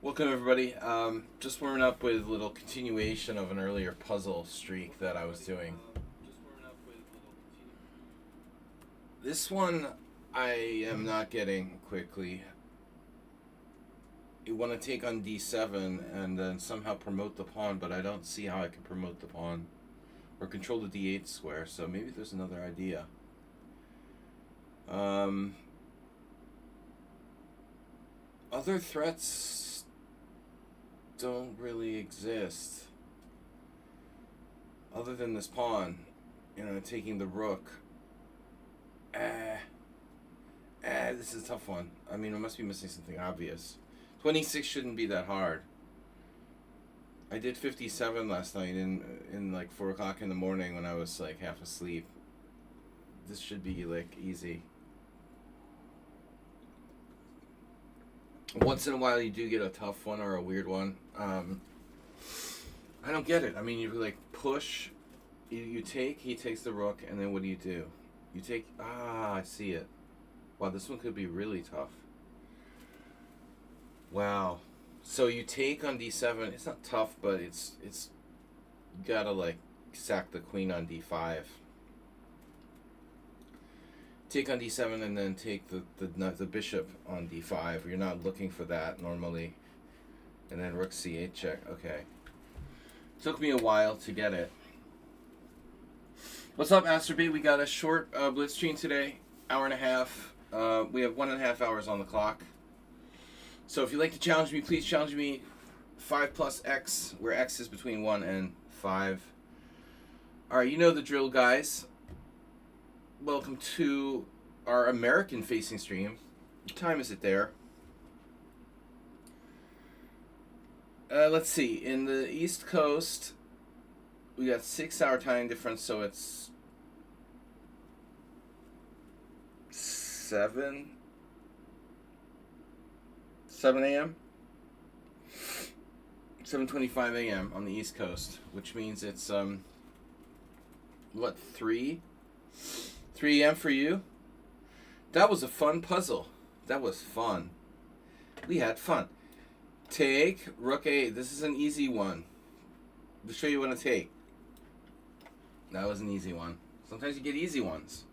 Welcome everybody. Just warming up with a little continuation of an earlier puzzle streak that I was doing. This one I am not getting quickly. You want to take on d7 and then somehow promote the pawn, but I don't see how I can promote the pawn or control the d8 square, so maybe there's another idea. Other threats don't really exist other than this pawn, taking the rook. This is a tough one. I mean, I must be missing something obvious. 26 shouldn't be that hard. I did 57 last night in like 4 o'clock in the morning when I was like half asleep. This should be like easy. Once in a while you do get a tough one or a weird one. I don't get it. I mean, you like push, you take, he takes the rook, and then what do? You take, I see it. Wow, this one could be really tough. Wow. So you take on d7. It's not tough, but it's you gotta like sack the queen on d5. Take on d7 and then take the bishop on d5. You're not looking for that normally. And then rook c8 check. Okay. Took me a while to get it. What's up, Master B? We got a short blitz stream today. Hour and a half. We have 1.5 hours on the clock. So if you'd like to challenge me, please challenge me 5 plus X, where X is between 1 and 5. Alright, you know the drill, guys. Welcome to our American facing stream. What time is it there? Let's see. In the East Coast, we got 6-hour time difference, so it's 7 a.m. 7:25 a.m. on the East Coast, which means it's what, 3 a.m. for you? That was a fun puzzle. That was fun. We had fun. Take rook a. This is an easy one. To show you what to take. That was an easy one. Sometimes you get easy ones.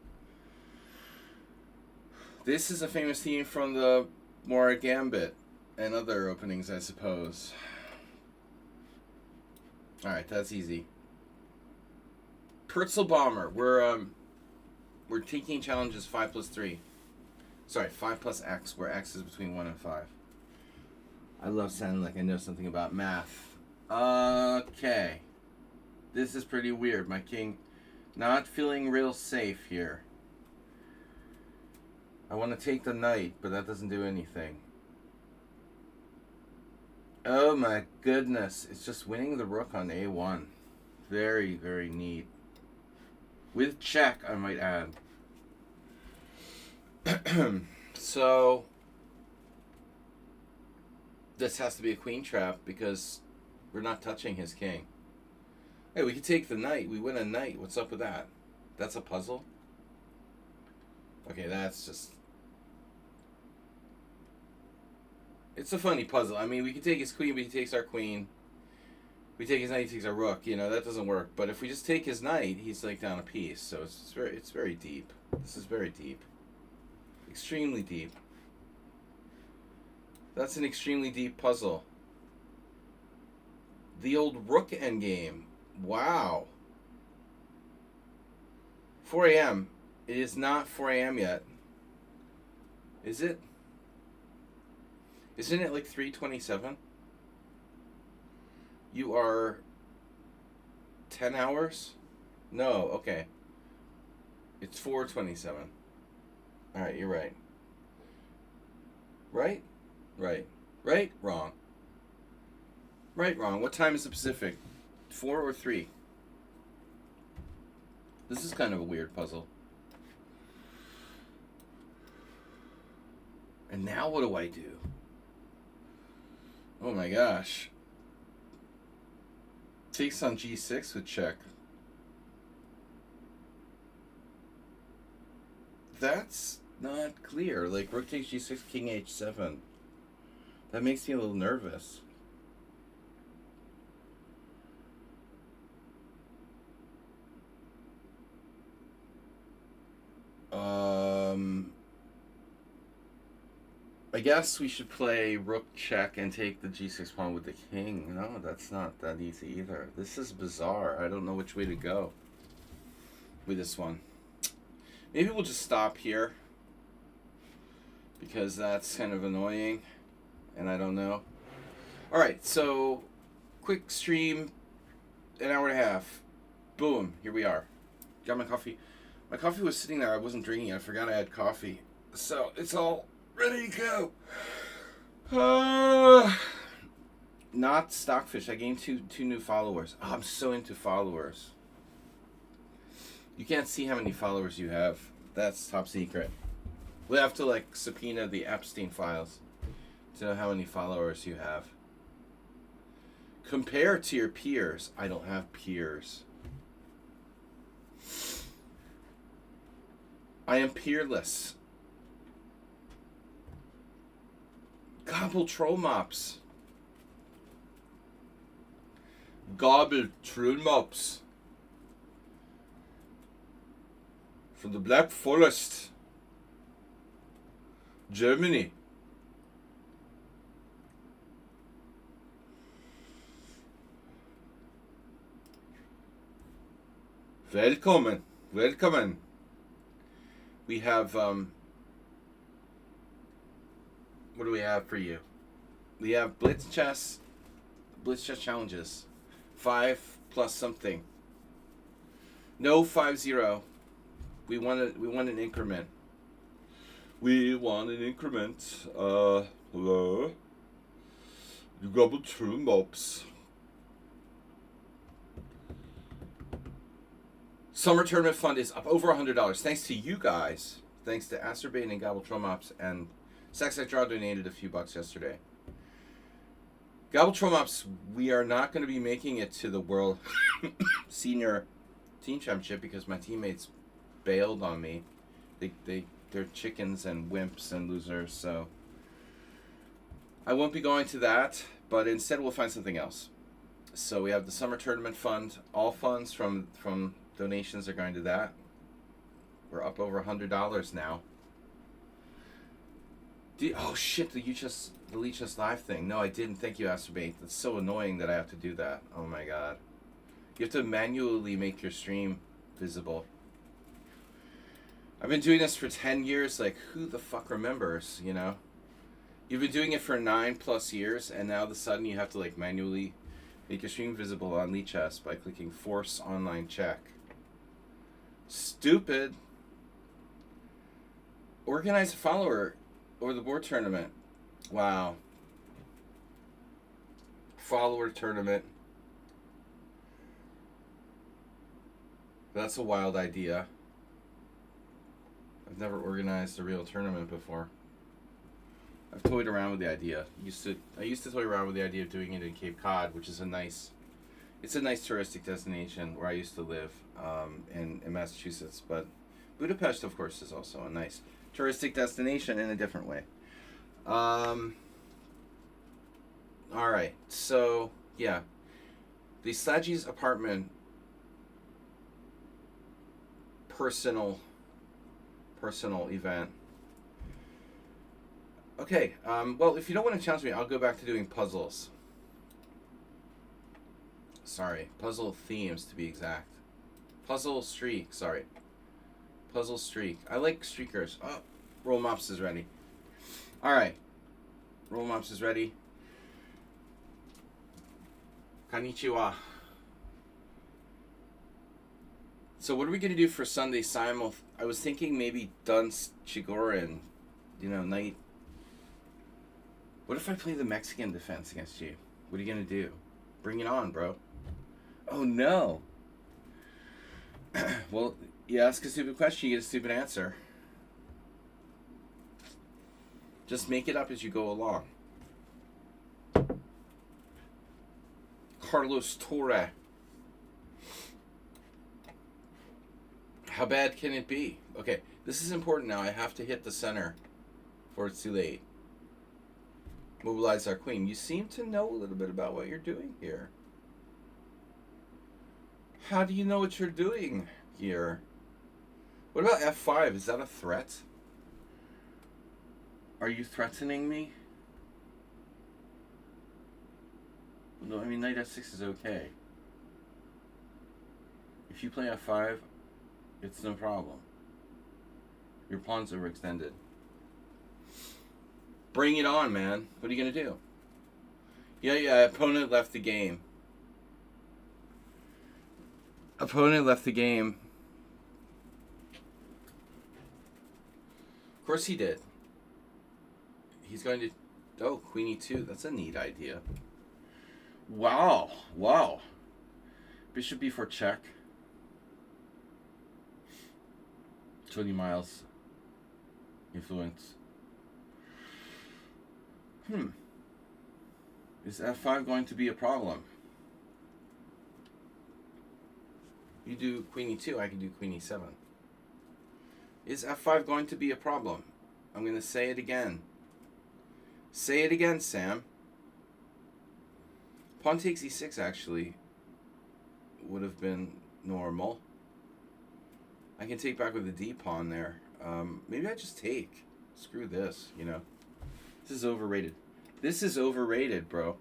This is a famous theme from the Mora Gambit and other openings, I suppose. Alright, that's easy. Pertzel Bomber. We're taking challenges 5 plus 3. Sorry, 5 plus X, where X is between 1 and 5. I love sounding like I know something about math. Okay. This is pretty weird. My king not feeling real safe here. I want to take the knight, but that doesn't do anything. Oh my goodness. It's just winning the rook on a1. Very, very neat. With check, I might add. So, this has to be a queen trap because we're not touching his king. Hey, we could take the knight. We win a knight. What's up with that? That's a puzzle? Okay, that's just... It's a funny puzzle. I mean, we could take his queen, but he takes our queen. We take his knight, he takes our rook. You know, that doesn't work. But if we just take his knight, he's like down a piece. So it's very deep. This is very deep. Extremely deep. That's an extremely deep puzzle. The old rook endgame. Wow. 4 a.m. It is not 4 a.m. yet. Is it? Isn't it like 3:27? You are 10 hours? No, okay. It's 4:27. Alright, you're right. Right? Right. Right? Wrong. Right, wrong. What time is the Pacific? 4 or 3? This is kind of a weird puzzle. And now what do I do? Oh my gosh. Takes on g6 with check. That's not clear. Like rook takes g6, king h7. That makes me a little nervous. I guess we should play rook check and take the g6 pawn with the king. No, that's not that easy either. This is bizarre. I don't know which way to go with this one. Maybe we'll just stop here because that's kind of annoying and I don't know. Alright, so quick stream, an hour and a half. Boom, here we are. Got my coffee. My coffee was sitting there. I wasn't drinking it. I forgot I had coffee. So it's all ready to go. Not Stockfish. I gained two new followers. Oh, I'm so into followers. You can't see how many followers you have. That's top secret. We have to like subpoena the Epstein files to know how many followers you have. Compared to your peers, I don't have peers. I am peerless. Gobble troll mops. Gobble troll mops. From the Black Forest. Germany. Welcome. Welcome. We have, what do we have for you? We have Blitz Chess challenges. 5 plus something. No 5-0. We want an increment. We want an increment. Hello? You gobble true mobs. Summer tournament fund is up over $100. Thanks to you guys. Thanks to Acerbate and Gobble Tromops and Sax Draw donated a few bucks yesterday. Gobble Tromops, we are not going to be making it to the World Senior Team Championship because my teammates bailed on me. They're chickens and wimps and losers, so I won't be going to that, but instead we'll find something else. So we have the Summer Tournament Fund. All funds from donations are going to that. We're up over $100 now. Oh shit, the Leechess Live thing. No, I didn't. Thank you, Acerbate. That's so annoying that I have to do that. Oh my god. You have to manually make your stream visible. I've been doing this for 10 years. Like, who the fuck remembers, you know? You've been doing it for 9+ years, and now all of a sudden you have to like manually make your stream visible on Leechess by clicking Force Online Check. Stupid. Organize a follower over the board tournament. Wow. Follower tournament. That's a wild idea. I've never organized a real tournament before. I've toyed around with the idea. I used to toy around with the idea of doing it in Cape Cod, which is a nice touristic destination where I used to live in Massachusetts. But Budapest, of course, is also a nice touristic destination in a different way. All right, so yeah, the Slaggy's apartment personal event. Okay, well, if you don't want to challenge me, I'll go back to doing puzzles. Sorry, puzzle themes to be exact. Puzzle streak, sorry. Puzzle streak. I like streakers. Oh, Roll Mops is ready. Alright. Roll Mops is ready. Konnichiwa. So what are we going to do for Sunday simul? I was thinking maybe Dunce Chigorin, knight. What if I play the Mexican defense against you? What are you going to do? Bring it on, bro. Oh, no. Well, you ask a stupid question, you get a stupid answer. Just make it up as you go along. Carlos Torre. How bad can it be? Okay, this is important now. I have to hit the center before it's too late. Mobilize our queen. You seem to know a little bit about what you're doing here. How do you know what you're doing here? What about F5? Is that a threat? Are you threatening me? No, I mean, knight F6 is okay. If you play F5, it's no problem. Your pawn's overextended. Bring it on, man. What are you going to do? Yeah, opponent left the game. Opponent left the game. Of course he did. He's going to... Oh, Queen E2. That's a neat idea. Wow. Wow. Bishop B4 check. 20 miles. Influence. Is F5 going to be a problem? You do Queen E2, I can do Queen E7. Is F5 going to be a problem? I'm going to say it again. Say it again, Sam. Pawn takes E6 actually would have been normal. I can take back with the D pawn there. Maybe I just take. Screw this, you know. This is overrated. This is overrated, bro.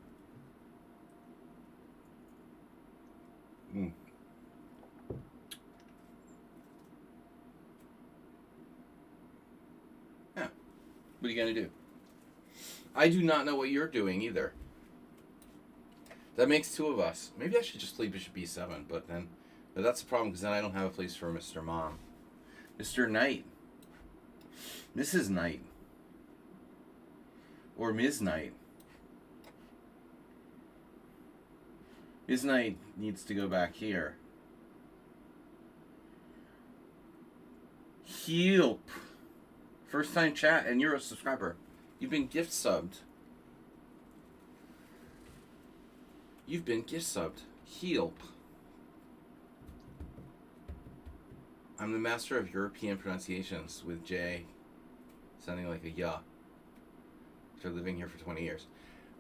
Yeah. What are you going to do? I do not know what you're doing either. That makes two of us. Maybe I should just play Bishop B7, but that's the problem, because then I don't have a place for Mr. Mom. Mr. Knight. Mrs. Knight. Or Ms. Knight. Ms. Knight needs to go back here. Help. First time chat, and you're a subscriber. You've been gift subbed. You've been gift subbed. Help. I'm the master of European pronunciations with J sounding like a ya. After living here for 20 years.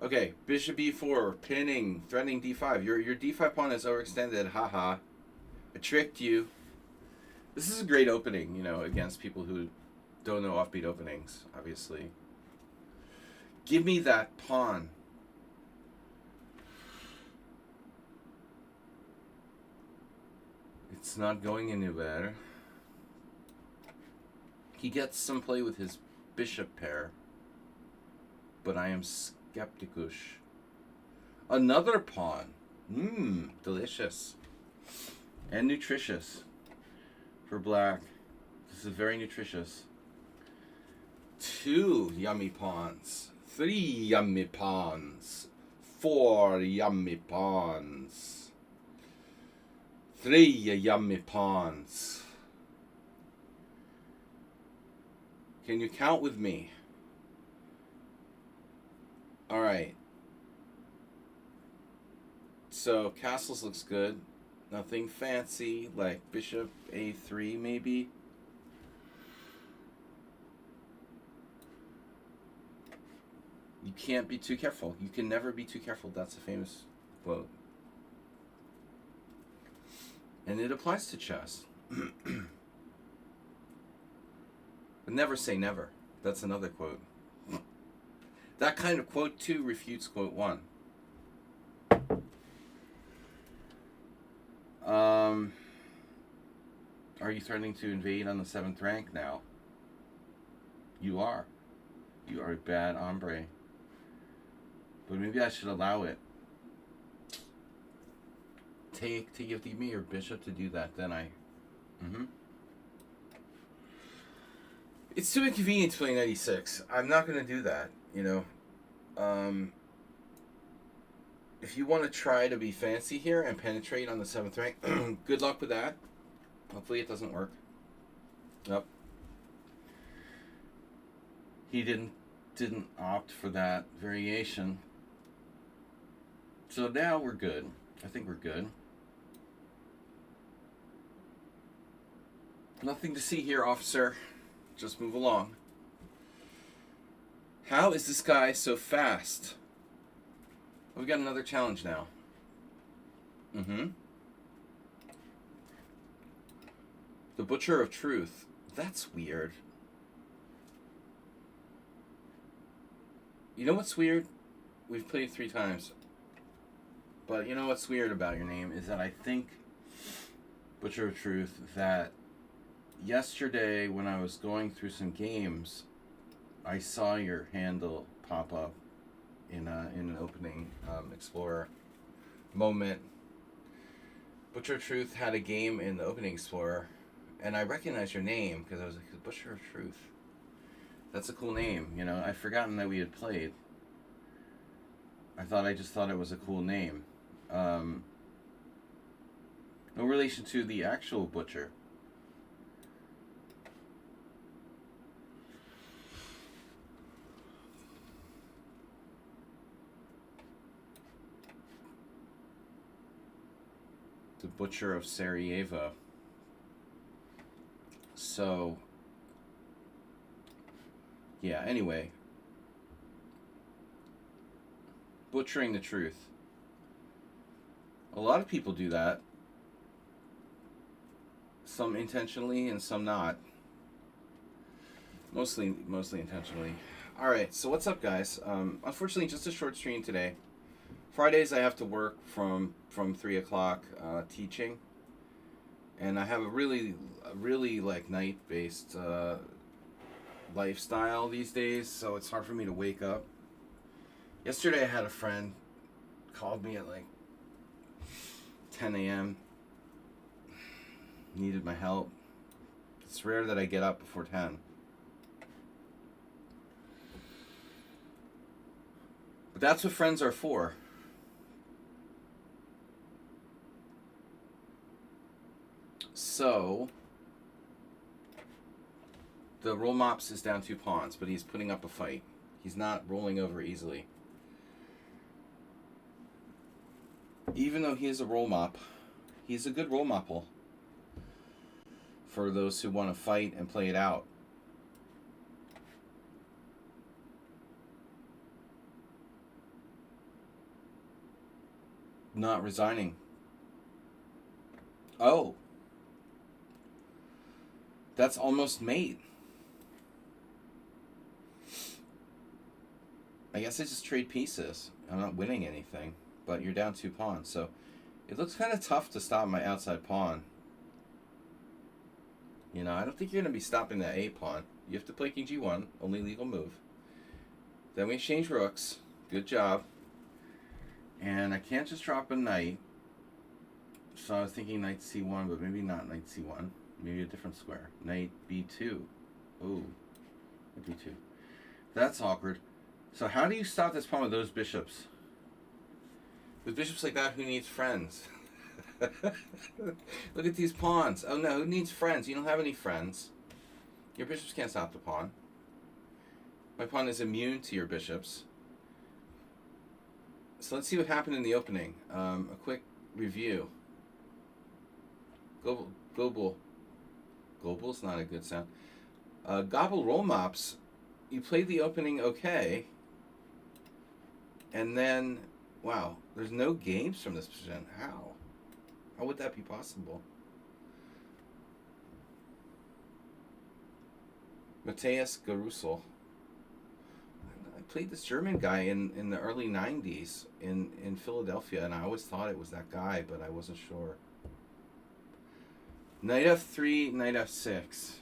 Okay, Bishop E4, pinning, threatening D5. Your D5 pawn is overextended. Haha. I tricked you. This is a great opening, you know, against people who don't know offbeat openings, obviously. Give me that pawn. It's not going anywhere. He gets some play with his bishop pair, but I am skeptical. Another pawn. Delicious. And nutritious for black. This is very nutritious. 2 yummy pawns. 3 yummy pawns. 4 yummy pawns. 3 yummy pawns. Can you count with me? Alright. So, castles looks good. Nothing fancy, like bishop A3 maybe. You can't be too careful. You can never be too careful. That's a famous quote. And it applies to chess. But never say never. That's another quote. That kind of quote 2 refutes quote 1. Are you threatening to invade on the 7th rank now? You are. You are a bad hombre. But maybe I should allow it. To give me your bishop to do that, then I... It's too inconvenient to play 96. I'm not going to do that, you know. If you want to try to be fancy here and penetrate on the 7th rank, good luck with that. Hopefully it doesn't work. Nope. He didn't opt for that variation. So now we're good. I think we're good. Nothing to see here, officer. Just move along. How is this guy so fast? We've got another challenge now. The Butcher of Truth. That's weird. You know what's weird? We've played 3 times. But you know what's weird about your name is that I think, Butcher of Truth, that yesterday when I was going through some games, I saw your handle pop up in an opening Explorer moment. Butcher of Truth had a game in the opening Explorer, and I recognized your name because I was like, Butcher of Truth. That's a cool name, you know. I'd forgotten that we had played. I just thought it was a cool name. No relation to the actual Butcher. The Butcher of Sarajevo. So, yeah, anyway. Butchering the truth. A lot of people do that. Some intentionally and some not. Mostly intentionally. Alright, so what's up, guys? Unfortunately, just a short stream today. Fridays I have to work from 3 o'clock teaching. And I have a really like night-based lifestyle these days, so it's hard for me to wake up. Yesterday I had a friend called me at like 10 a.m. Needed my help. It's rare that I get up before 10. But that's what friends are for. So, the roll mops is down 2 pawns, but he's putting up a fight. He's not rolling over easily. Even though he is a roll mop, he's a good roll mopple for those who want to fight and play it out. Not resigning. Oh. That's almost mate. I guess I just trade pieces. I'm not winning anything, but you're down 2 pawns, so it looks kind of tough to stop my outside pawn. You know, I don't think you're going to be stopping that A pawn. You have to play King G1, only legal move. Then we exchange rooks. Good job. And I can't just drop a knight. So I was thinking knight C1, but maybe not knight C1. Maybe a different square. Knight B2. Ooh. B2. That's awkward. So how do you stop this pawn with those bishops? With bishops like that, who needs friends? Look at these pawns. Oh no, who needs friends? You don't have any friends. Your bishops can't stop the pawn. My pawn is immune to your bishops. So let's see what happened in the opening. A quick review. Gobble. Gobble's not a good sound. Gobble roll mops. You played the opening okay. And then, wow, there's no games from this position. How? How would that be possible? Matthias Garusel. I played this German guy in the early 90s in Philadelphia, and I always thought it was that guy, but I wasn't sure. Knight F3, Knight F6.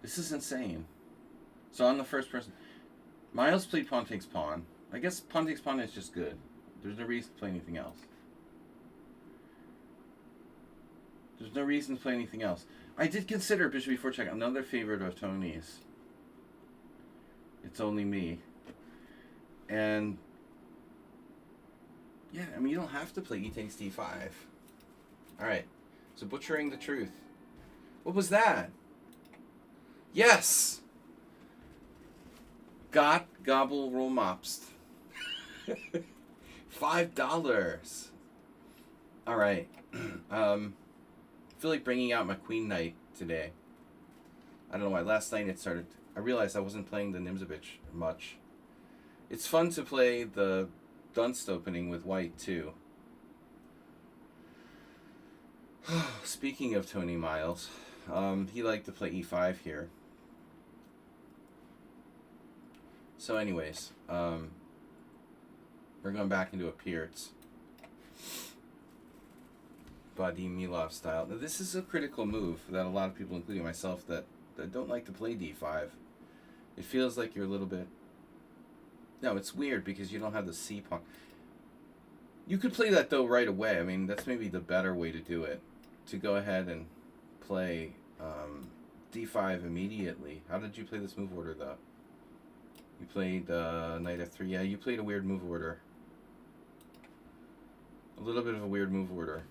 This is insane. So I'm the first person. Miles played pawn takes pawn. I guess pawn takes pawn is just good. There's no reason to play anything else. There's no reason to play anything else. I did consider bishop before check, another favorite of Tony's. It's only me. And yeah, I mean, you don't have to play e takes d5. Alright, so butchering the truth. What was that? Yes! Got gobble roll mops. $5. Alright. I feel like bringing out my queen knight today. I don't know why. Last night it started. I realized I wasn't playing the Nimzovich much. It's fun to play the Dunst opening with white, too. Speaking of Tony Miles, he liked to play e5 here. So anyways, we're going back into a Pirtz. Vadim Milov style. Now this is a critical move that a lot of people, including myself, that don't like to play d5. It feels like you're a little bit... No, it's weird because you don't have the c pawn. You could play that though right away. I mean, that's maybe the better way to do it. To go ahead and play d5 immediately. How did you play this move order though? You played knight f3. Yeah, you played a weird move order. A little bit of a weird move order.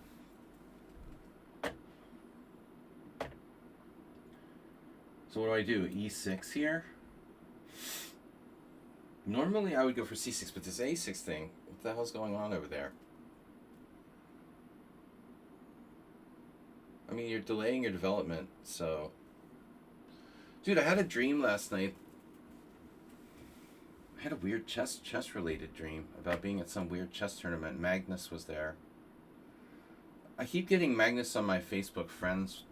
So what do? E6 here? Normally I would go for c6, but this a6 thing, what the hell's going on over there? I mean, you're delaying your development, so... Dude, I had a dream last night. I had a weird chess-related dream about being at some weird chess tournament. Magnus was there. I keep getting Magnus on my Facebook friends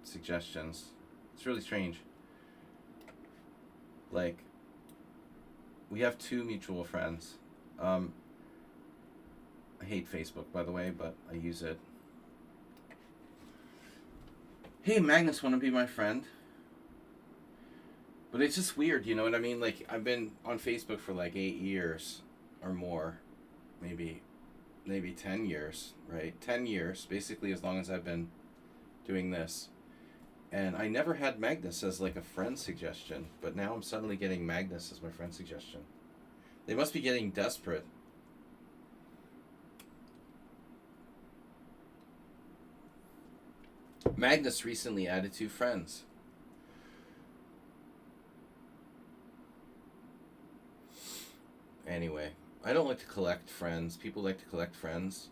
suggestions. It's really strange. Like, we have 2 mutual friends. I hate Facebook, by the way, but I use it. Hey, Magnus, want to be my friend? But it's just weird, you know what I mean? Like, I've been on Facebook for like 8 years or more. Maybe 10 years, right? 10 years, basically as long as I've been doing this. And I never had Magnus as like a friend suggestion, but now I'm suddenly getting Magnus as my friend suggestion. They must be getting desperate. Magnus recently added 2 friends. Anyway, I don't like to collect friends. People like to collect friends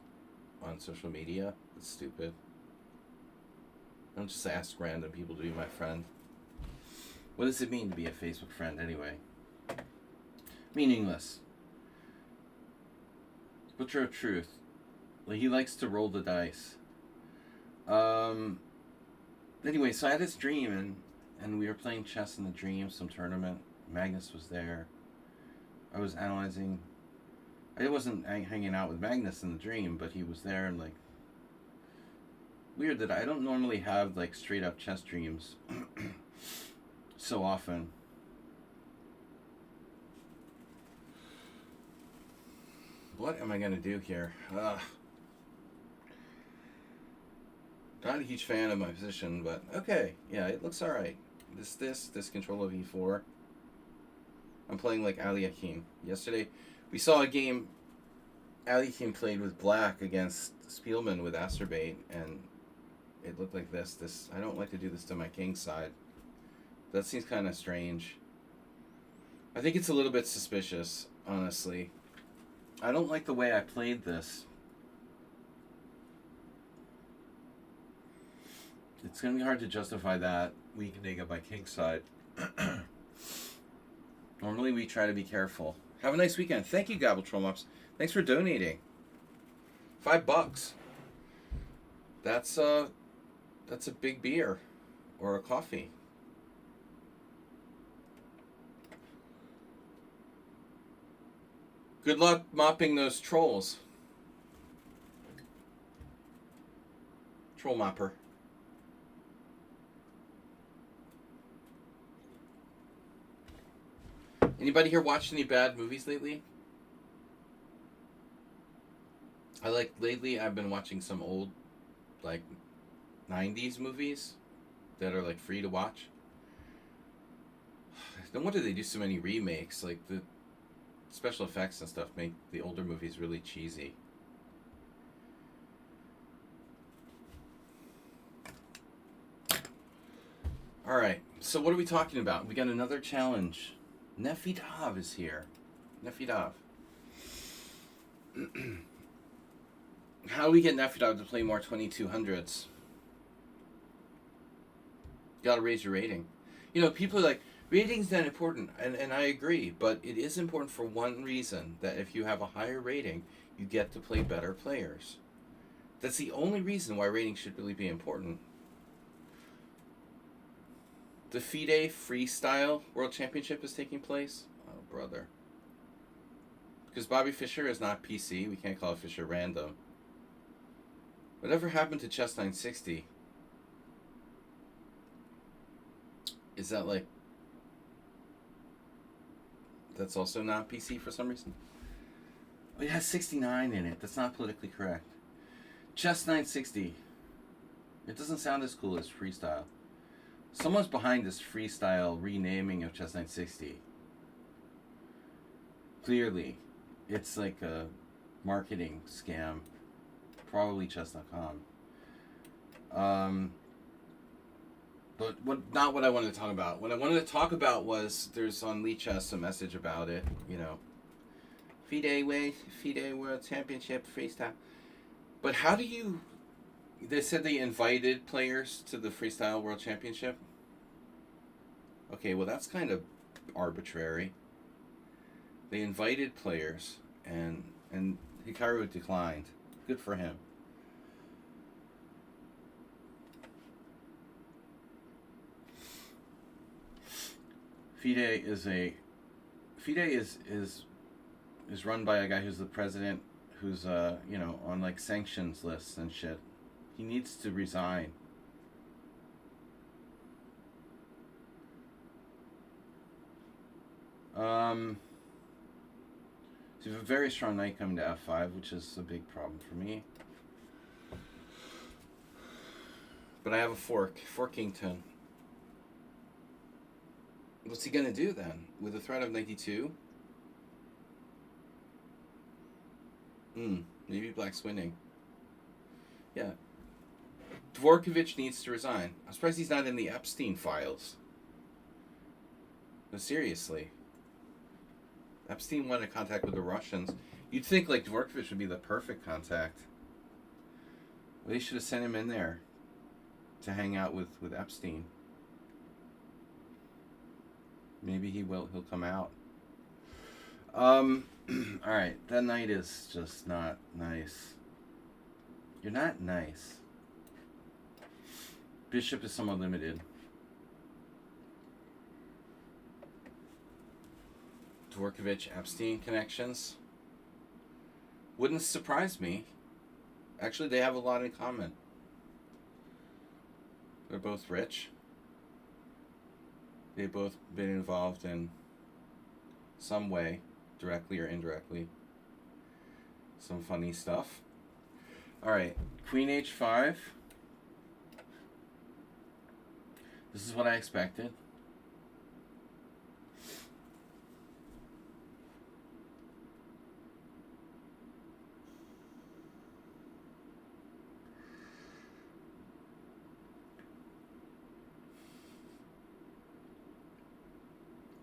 on social media. It's stupid. I don't just ask random people to be my friend. What does it mean to be a Facebook friend anyway? Meaningless. Butcher of truth. Like, he likes to roll the dice. Anyway, so I had this dream, and we were playing chess in the dream, some tournament. Magnus was there. I was analyzing. I wasn't hanging out with Magnus in the dream, but he was there, and like, weird that I don't normally have like straight up chess dreams so often. What am I gonna do here? Not a huge fan of my position, but okay, yeah, it looks all right. This control of e4. I'm playing like Aliakim. Yesterday, we saw a game Aliakim played with black against Spielman with Asterbait, and it looked like this. I don't like to do this to my king side. That seems kind of strange. I think it's a little bit suspicious, honestly. I don't like the way I played this. It's going to be hard to justify that weakening of my king side. Normally we try to be careful. Have a nice weekend. Thank you, Gabble Trollmops. Thanks for donating. $5. That's a big beer or a coffee. Good luck mopping those trolls. Troll mopper. Anybody here watched any bad movies lately? Lately I've been watching some old, like, 90s movies that are, like, free to watch. No wonder they do so many remakes. Like, the special effects and stuff make the older movies really cheesy. Alright, so what are we talking about? We got another challenge. Nefidov is here. Nefidov. How do we get Nefidov to play more 2200s? You gotta raise your rating. You know, people are like, Rating's not important, and I agree, but it is important for one reason, that if you have a higher rating, you get to play better players. That's the only reason why rating should really be important. The FIDE Freestyle World Championship is taking place. Oh, brother. Because Bobby Fischer is not PC, we can't call it Fischer Random. Whatever happened to Chess 960? Is that like... That's also not PC for some reason? Oh, it has 69 in it. That's not politically correct. Chess 960. It doesn't sound as cool as Freestyle. Someone's behind this Freestyle renaming of Chess 960. Clearly. It's like a marketing scam. Probably chess.com. But not what I wanted to talk about. What I wanted to talk about was, there's on Lee Chess a message about it, you know. FIDE World Championship Freestyle. But how do you... They said they invited players to the Freestyle World Championship? Okay, well that's kind of arbitrary. They invited players, and Hikaru declined. Good for him. FIDE is run by a guy who's the president, who's on like sanctions lists and shit. He needs to resign. So you have a very strong knight coming to f5, which is a big problem for me. But I have a forkington. What's he gonna do then? With a threat of 92? Maybe black's winning. Yeah. Dvorkovich needs to resign. I'm surprised he's not in the Epstein files. No, seriously. Epstein wanted contact with the Russians. You'd think like Dvorkovich would be the perfect contact. Well, they should have sent him in there to hang out with Epstein. Maybe he'll come out. Alright, that knight is just not nice. You're not nice. Bishop is somewhat limited. Dvorkovich-Epstein connections. Wouldn't surprise me. Actually, they have a lot in common. They're both rich. They've both been involved in some way, directly or indirectly, some funny stuff. Alright, Queen H5. This is what I expected.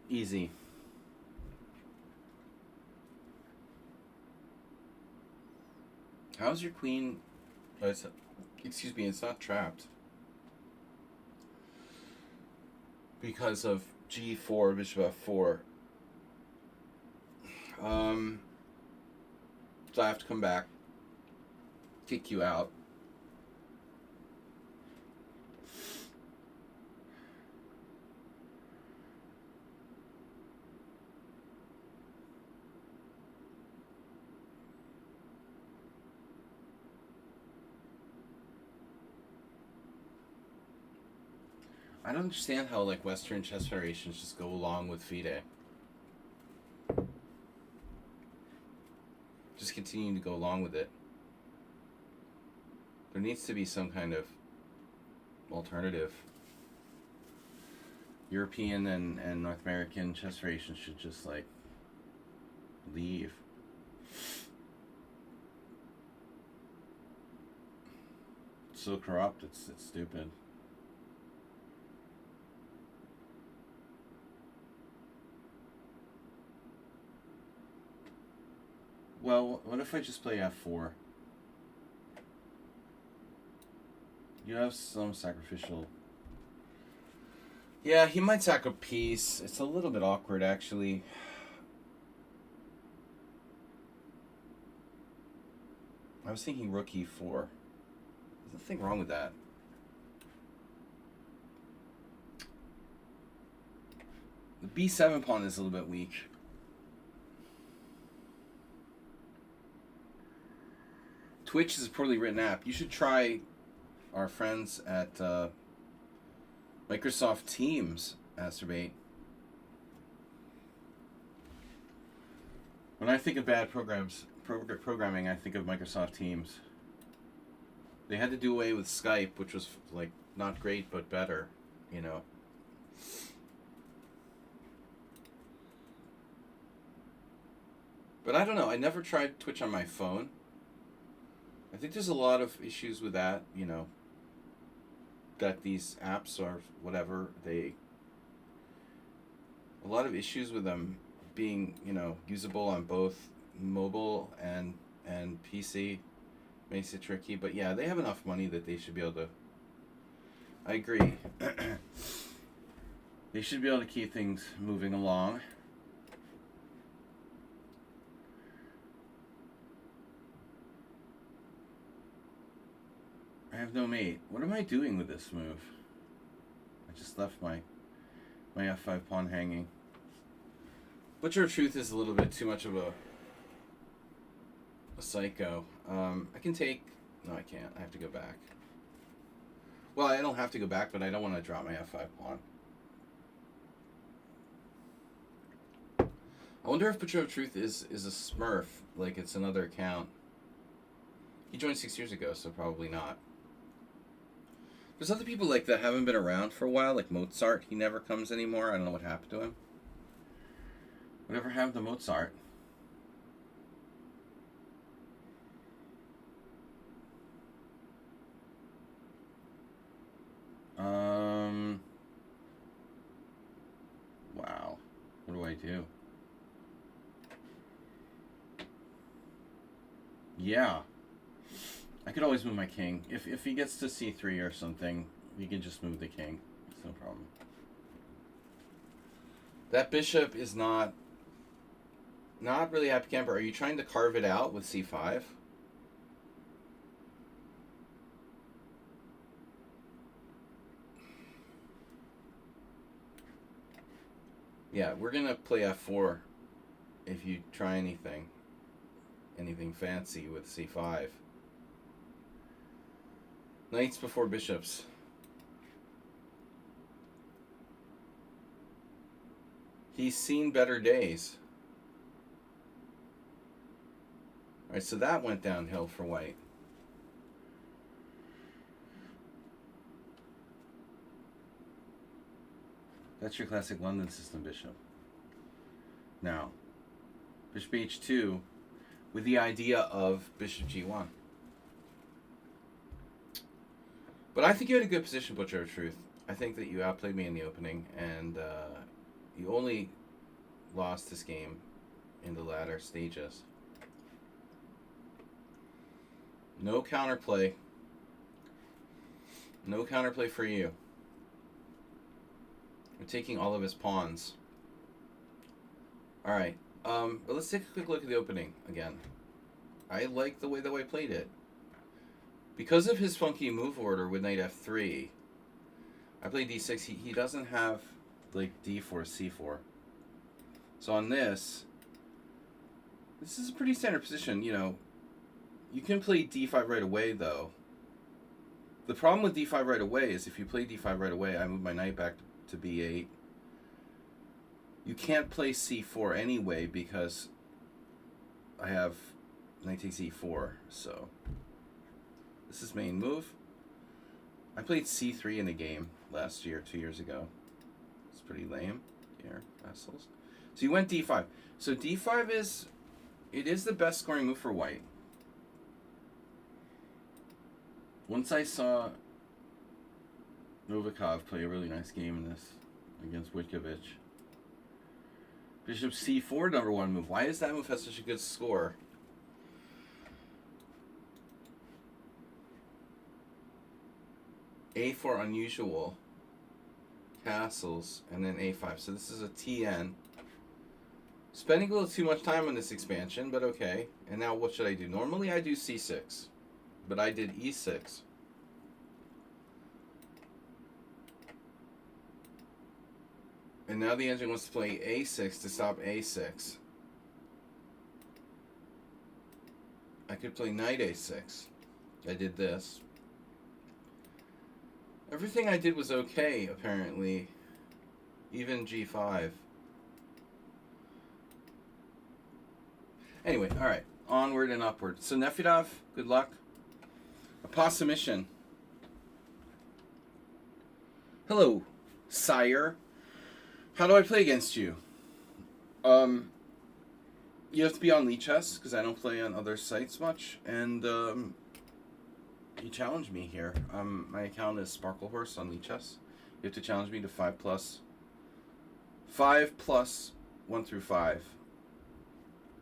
Easy. How's your queen... excuse me, it's not trapped. Because of G4, bishop F4. So I have to come back. Kick you out. I don't understand how like Western chess federations just go along with FIDE. Just continuing to go along with it. There needs to be some kind of alternative. European and North American chess federations should just like leave. It's so corrupt, it's stupid. Well, what if I just play F4? You have some sacrificial... Yeah, he might sack a piece. It's a little bit awkward, actually. I was thinking rook e4. There's nothing wrong with that. The b7 pawn is a little bit weak. Twitch is a poorly written app. You should try our friends at Microsoft Teams, Masturbate. When I think of bad programming, I think of Microsoft Teams. They had to do away with Skype, which was like not great but better, you know. But I don't know. I never tried Twitch on my phone. I think there's a lot of issues with that, you know. That these apps are whatever, a lot of issues with them being, you know, usable on both mobile and PC makes it tricky. But yeah, they have enough money that they should be able to. I agree. They should be able to keep things moving along. I have no mate. What am I doing with this move? I just left my f5 pawn hanging. Butcher of Truth is a little bit too much of a psycho. I can take... No, I can't. I have to go back. Well, I don't have to go back, but I don't want to drop my f5 pawn. I wonder if Butcher of Truth is a smurf, like it's another account. He joined 6 years ago, so probably not. There's other people like that haven't been around for a while, like Mozart. He never comes anymore. I don't know what happened to him. Whatever happened to Mozart? Wow. What do I do? Yeah. I could always move my king. If he gets to c3 or something, we can just move the king. It's no problem. That bishop is not really happy camper. Are you trying to carve it out with c5? Yeah, we're gonna play f4 if you try anything fancy with c5. Knights before bishops. He's seen better days. Alright, so that went downhill for white. That's your classic London system bishop. Now, bishop h2 with the idea of bishop g1. But I think you had a good position, Butcher of Truth. I think that you outplayed me in the opening, and you only lost this game in the latter stages. No counterplay. No counterplay for you. We're taking all of his pawns. Alright, but let's take a quick look at the opening again. I like the way that I played it. Because of his funky move order with knight f3, I played d6. He doesn't have like d4, c4. So on this is a pretty standard position. You know, you can play d5 right away though. The problem with d5 right away is if you play d5 right away, I move my knight back to b8. You can't play c4 anyway because I have knight takes e4. So this is main move. I played c3 in a game last year, 2 years ago. It's pretty lame. Here, vassals. So you went d5. So d5 is the best scoring move for white. Once I saw Novikov play a really nice game in this against Witkovic. Bishop c4, number one move. Why does that move have such a good score? A4 unusual. castles, and then a5. So this is a TN. Spending a little too much time on this expansion, but okay. And now what should I do? Normally I do c6, but I did e6. And now the engine wants to play a6 to stop a6. I could play knight a6. I did this. Everything I did was okay, apparently. Even g5. Anyway, alright. Onward and upward. So Nefedov, good luck. Apostamission. Hello, sire. How do I play against you? You have to be on Lichess, because I don't play on other sites much. And, you challenge me here. My account is Sparklehorse on Lichess. You have to challenge me to 5 plus 1 through 5.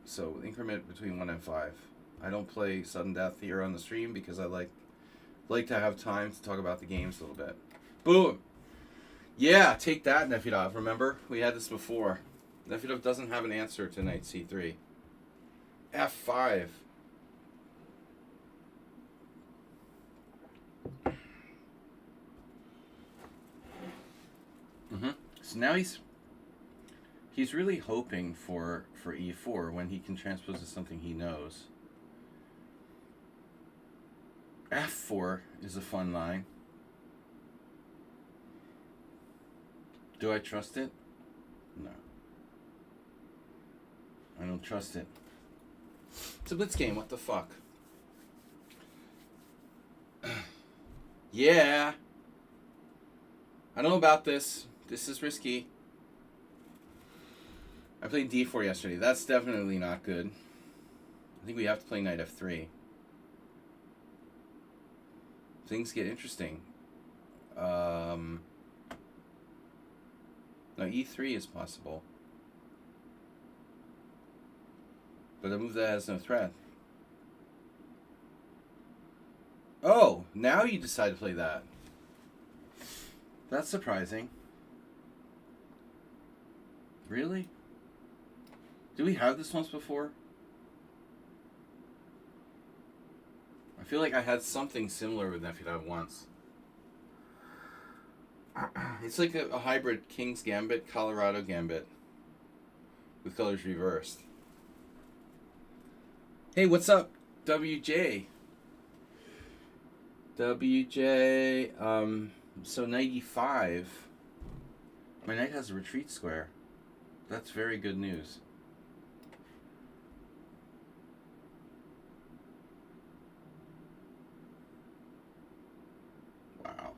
So increment between 1 and 5. I don't play sudden death here on the stream because I like to have time to talk about the games a little bit. Boom! Yeah, take that, Nefedov. Remember? We had this before. Nefedov doesn't have an answer to knight c3. f5. So now he's really hoping for e4 when he can transpose to something he knows. f4 is a fun line. Do I trust it? No. I don't trust it. It's a blitz game, what the fuck? Yeah. I don't know about this. This is risky. I played d4 yesterday. That's definitely not good. I think we have to play knight f3. Things get interesting. No, e3 is possible. But a move that has no threat. Oh, now you decide to play that. That's surprising. Really? Did we have this once before? I feel like I had something similar with Nefedov once. It's like a hybrid King's Gambit, Colorado Gambit. With colors reversed. Hey, what's up, WJ? WJ, so knight e5. My knight has a retreat square. That's very good news. Wow.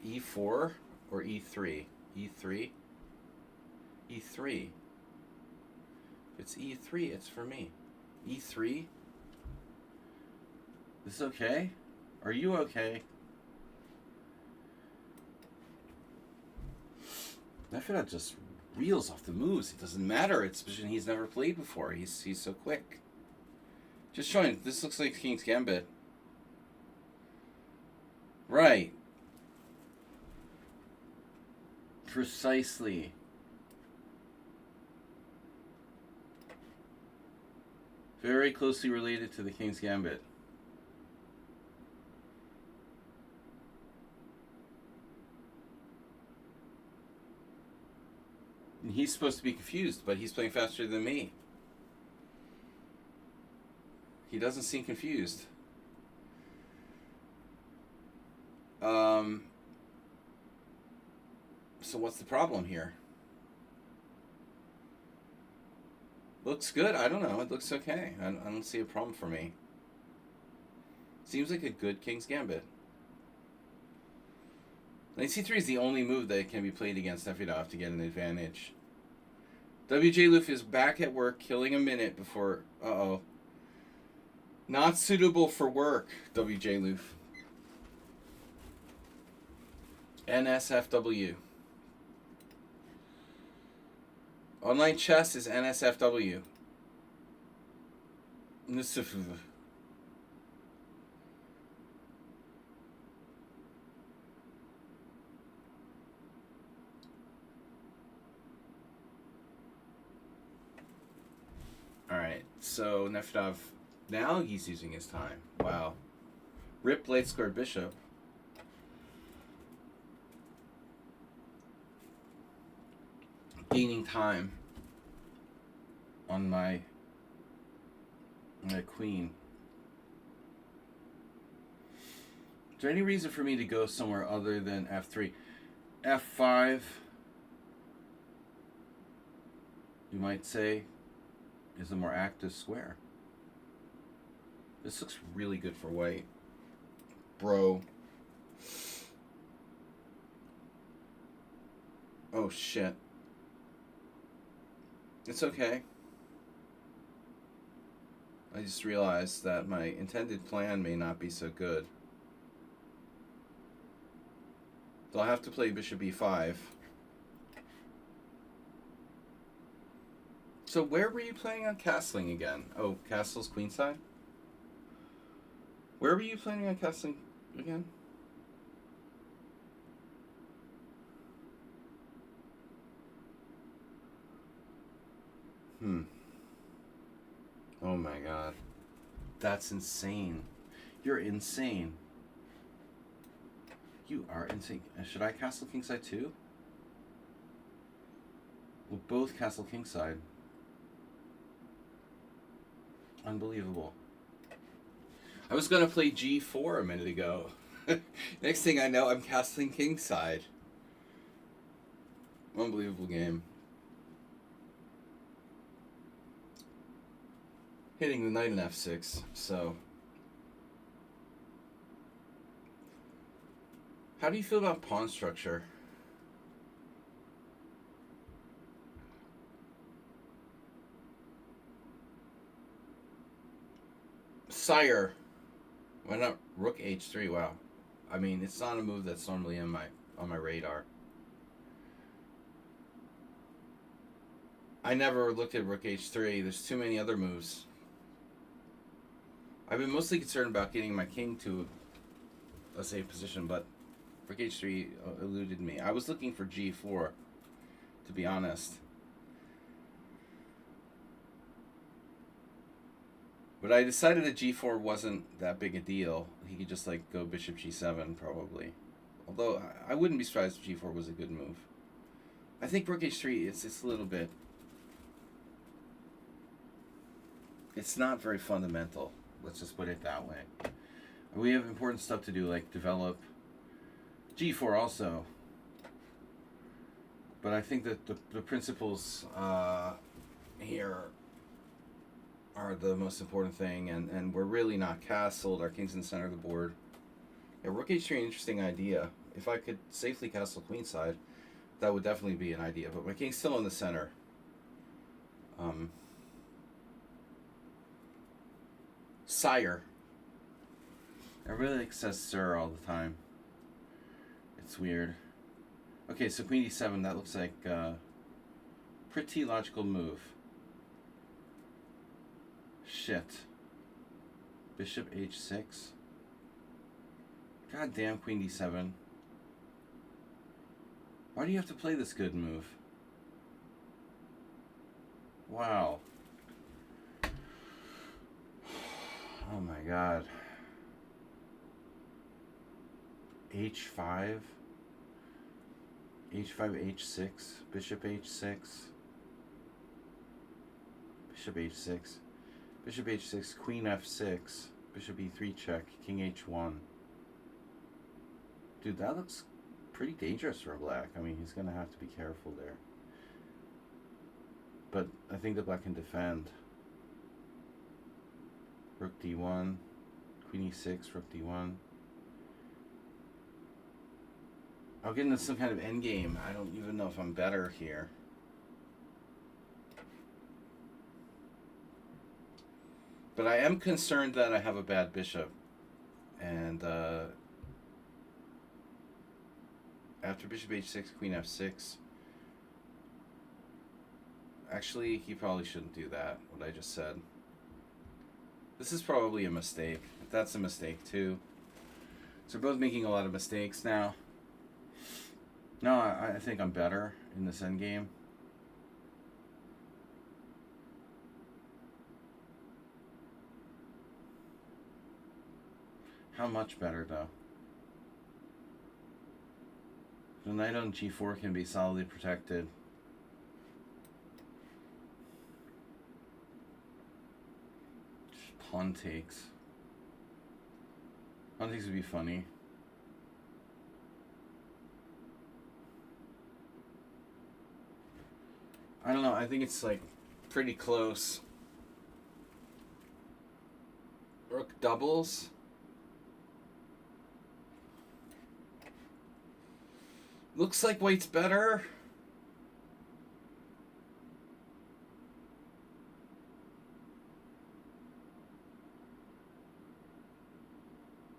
e4 or e3? e3? e3. If it's e3, it's for me. e3? This is okay? Are you okay? Nefedov just reels off the moves. It doesn't matter. It's a position he's never played before. He's so quick. Just showing. This looks like King's Gambit. Right. Precisely. Very closely related to the King's Gambit. And he's supposed to be confused, but he's playing faster than me. He doesn't seem confused. So what's the problem here? Looks good. I don't know. It looks okay. I don't see a problem for me. Seems like a good King's Gambit. Knight c3 is the only move that can be played against Nefedov to get an advantage. WJ Loof is back at work, killing a minute before... Uh-oh. Not suitable for work, WJ Loof. NSFW. Online chess is NSFW. Alright, so Nefedov, now he's using his time. Wow. Rip late square bishop. Gaining time on my queen. Is there any reason for me to go somewhere other than f3? f5, you might say, is a more active square. This looks really good for white. Bro. Oh shit. It's okay. I just realized that my intended plan may not be so good. So I'll have to play bishop e5. So where were you planning on castling again? Oh, castle's queenside? Where were you planning on castling again? Oh my god. That's insane. You're insane. You are insane. Should I castle kingside too? We'll both castle kingside. Unbelievable. I was going to play g4 a minute ago. Next thing I know, I'm castling kingside. Unbelievable game. Hitting the knight in f6, so... How do you feel about pawn structure? Sire. Why not rook h3? Wow. I mean, it's not a move that's normally on my radar. I never looked at rook h3. There's too many other moves. I've been mostly concerned about getting my king to a safe position, but rook h3 eluded me. I was looking for g4, to be honest. But I decided that g4 wasn't that big a deal. He could just like go bishop g7 probably. Although I wouldn't be surprised if g4 was a good move. I think rook h3 it's a little bit. It's not very fundamental. Let's just put it that way. We have important stuff to do, like develop g4 also. But I think that the principles here are the most important thing, and we're really not castled. Our king's in the center of the board. Yeah, rook h3, an interesting idea. If I could safely castle queenside, that would definitely be an idea. But my king's still in the center. Sire. Everybody like says sir all the time. It's weird. Okay, so queen d7, that looks like a pretty logical move. Shit. Bishop h6. God damn, queen d7. Why do you have to play this good move? Wow. Oh my god. h5. h5, h6. Bishop h6. Bishop h6. Bishop h6. Queen f6. Bishop e3 check. King h1. Dude, that looks pretty dangerous for black. I mean, he's going to have to be careful there. But I think the black can defend. Rook d1, queen e6, rook d1. I'll get into some kind of endgame. I don't even know if I'm better here. But I am concerned that I have a bad bishop. And after bishop h6, queen f6. Actually, he probably shouldn't do that, what I just said. This is probably a mistake. That's a mistake too. So we're both making a lot of mistakes now. No, I think I'm better in this endgame. How much better, though? The knight on g4 can be solidly protected. Just pawn takes. Pawn takes would be funny. I don't know. I think it's like pretty close. Rook doubles. Looks like white's better.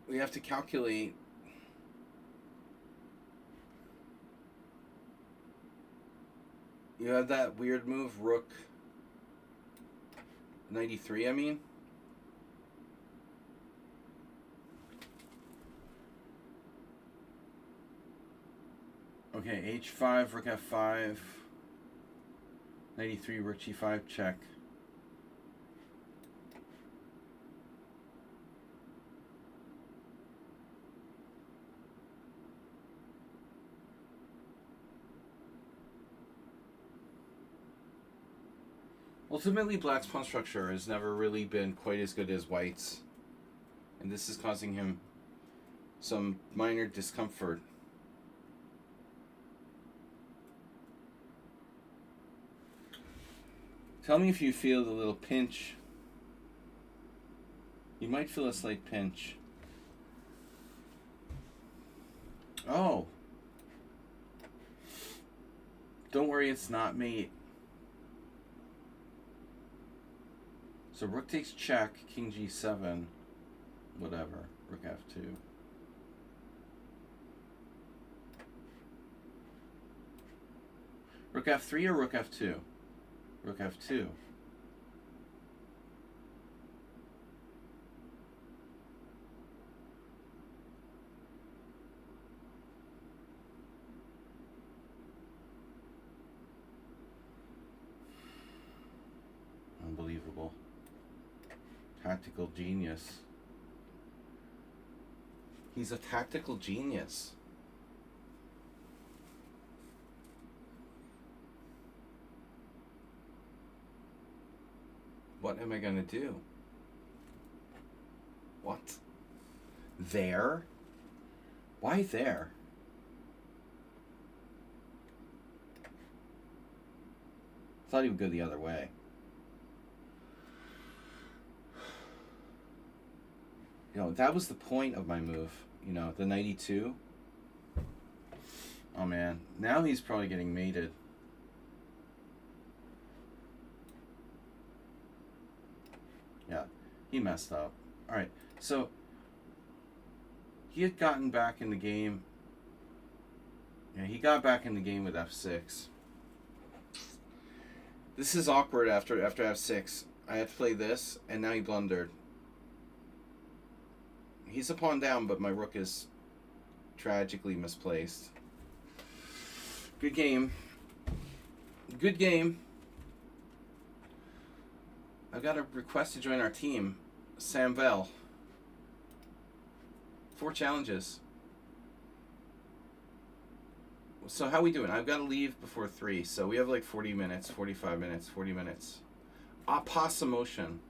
We have to calculate. You have that weird move, rook 93, I mean. Okay, h5, rook f5, 93, rook g5, check. Ultimately, black's pawn structure has never really been quite as good as white's, and this is causing him some minor discomfort. Tell me if you feel the little pinch. You might feel a slight pinch. Oh. Don't worry, it's not mate. So rook takes check, king g7, whatever, rook f2. Rook f3 or rook f2? Rook f2. Unbelievable. Tactical genius. He's a tactical genius. What am I gonna do? What? There? Why there? Thought he would go the other way. You know, that was the point of my move. You know, the 92. Oh man, now he's probably getting mated. Yeah, he messed up. Alright, so he had gotten back in the game. Yeah, he got back in the game with f6. This is awkward after f6. I had to play this, and now he blundered. He's a pawn down, but my rook is tragically misplaced. Good game. Good game. I've got a request to join our team. Sam Bell. 4 challenges. So how we doing? I've got to leave before 3, so we have like 40 minutes, 45 minutes, 40 minutes. Opossum.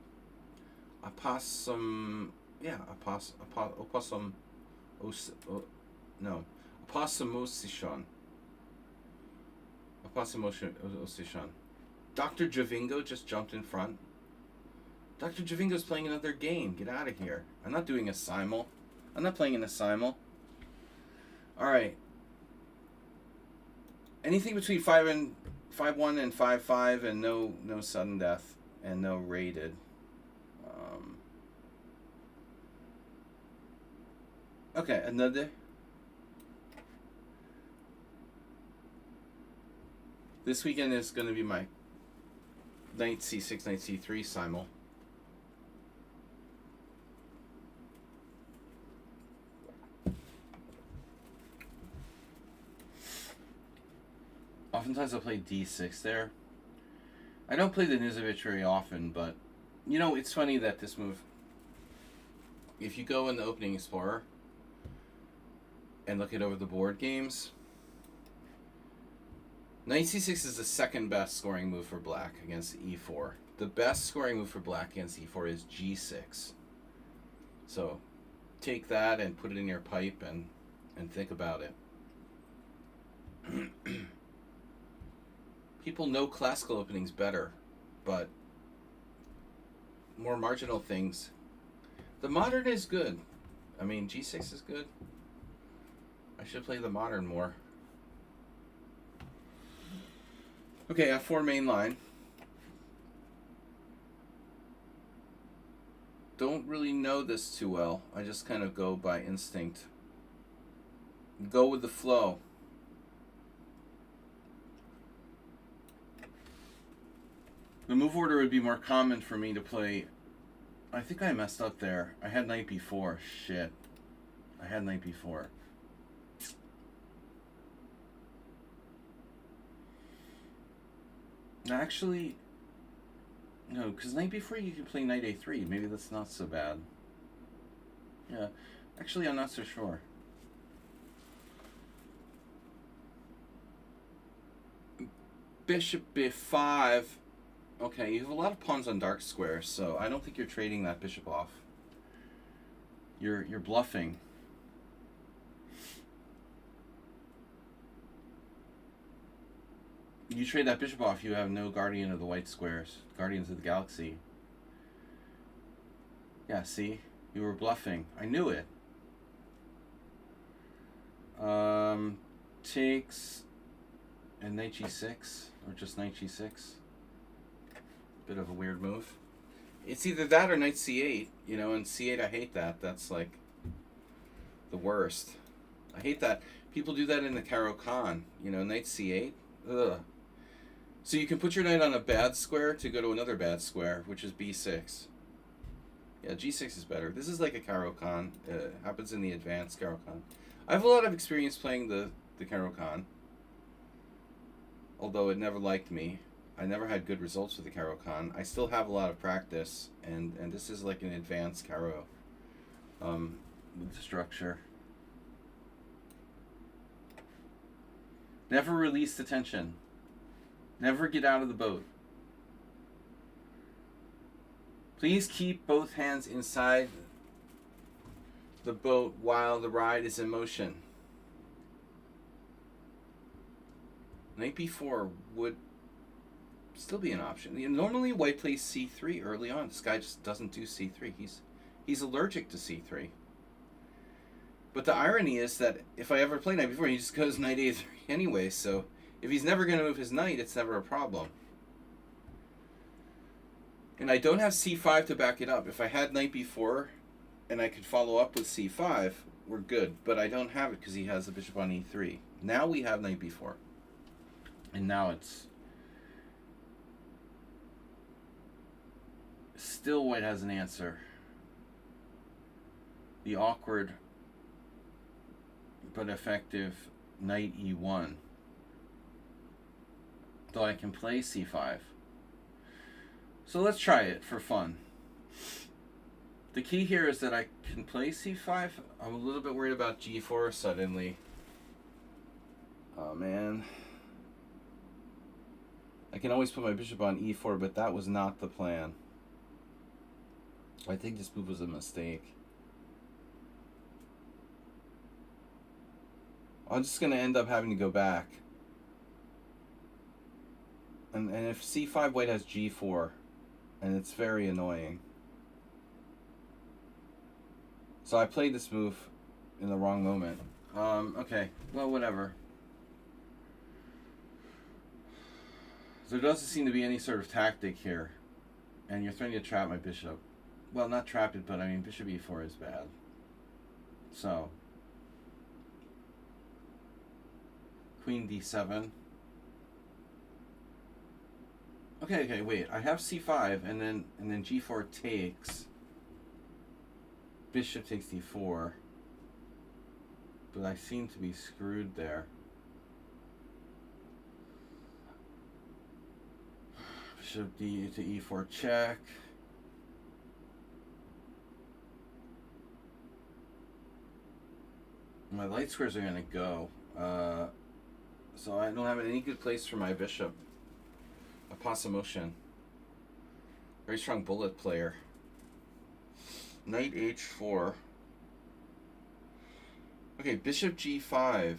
Opossum. Yeah, opossum. No. Opossumosishon. Opossumosishon. Dr. Javingo just jumped in front. Dr. Javingo's playing another game. Get out of here. I'm not doing a simul. I'm not playing in a simul. Alright. Anything between 5-1 and 5-5 and no sudden death and no rated. Okay, another. This weekend is going to be my knight c6, knight c3 simul. Oftentimes I'll play d6 there. I don't play the Nizovich very often, but you know, it's funny that this move if you go in the opening explorer and look at over the board games, knight c6 is the second best scoring move for black against e4. The best scoring move for black against e4 is g6. So take that and put it in your pipe and think about it. People know classical openings better, but more marginal things. The modern is good. I mean, g6 is good. I should play the modern more. Okay, f4 main line. Don't really know this too well. I just kind of go by instinct. Go with the flow. The move order would be more common for me to play. I think I messed up there. I had knight b4. Shit. I had knight b4. Actually, no, because knight b4 you can play knight a3. Maybe that's not so bad. Yeah. Actually, I'm not so sure. Bishop b5. Okay, you have a lot of pawns on dark squares, so I don't think you're trading that bishop off. You're bluffing. You trade that bishop off, you have no guardian of the white squares. Guardians of the galaxy. Yeah, see? You were bluffing. I knew it. Takes and knight g6, or just knight g6. Bit of a weird move. It's either that or knight c8, you know, and c8 I hate that. That's like the worst. I hate that. People do that in the Caro-Kann, you know, knight c8. Ugh. So you can put your knight on a bad square to go to another bad square, which is b6. Yeah, g6 is better. This is like a Caro-Kann. Happens in the advanced Caro-Kann. I have a lot of experience playing the Caro-Kann, although it never liked me. I never had good results with the Caro-Kann. I still have a lot of practice, and this is like an advanced Caro with the structure. Never release the tension. Never get out of the boat. Please keep both hands inside the boat while the ride is in motion. Knight b4 would still be an option. You know, normally white plays c3 early on. This guy just doesn't do c3. He's allergic to c3. But the irony is that if I ever play knight b4, he just goes knight a3 anyway, so if he's never going to move his knight, it's never a problem. And I don't have c5 to back it up. If I had knight b4 and I could follow up with c5, we're good. But I don't have it because he has the bishop on e3. Now we have knight b4. And now it's still white has an answer. The awkward but effective knight e1. Though I can play c5. So let's try it for fun. The key here is that I can play c5. I'm a little bit worried about g4 suddenly. Oh man. I can always put my bishop on e4, but that was not the plan. I think this move was a mistake. I'm just going to end up having to go back. And if c5, white has g4, and it's very annoying. So I played this move in the wrong moment. Okay, well, whatever. There doesn't seem to be any sort of tactic here. And you're threatening to trap my bishop. Well, not trap it, but I mean, bishop e4 is bad. So, queen d7. Okay, wait. I have c5, and then g4 takes. Bishop takes d4. But I seem to be screwed there. Bishop d to e4 check. My light squares are gonna go. So I don't have any good place for my bishop. A pass motion. Very strong bullet player. Knight h4. Okay, bishop g5.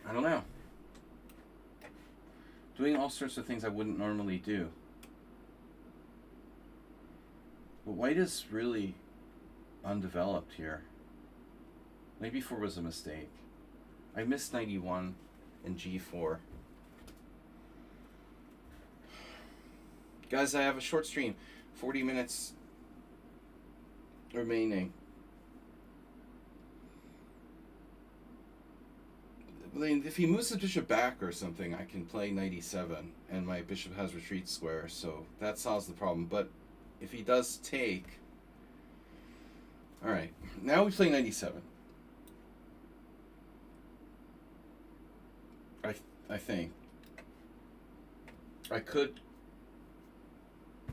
I don't know. Doing all sorts of things I wouldn't normally do. But white is really undeveloped here. Knight b4 was a mistake. I missed knight e1 and g4. Guys, I have a short stream. 40 minutes remaining. I mean, if he moves the bishop back or something, I can play knight e7, and my bishop has retreat square, so that solves the problem. But if he does take... Alright, now we play knight e7. I think. I could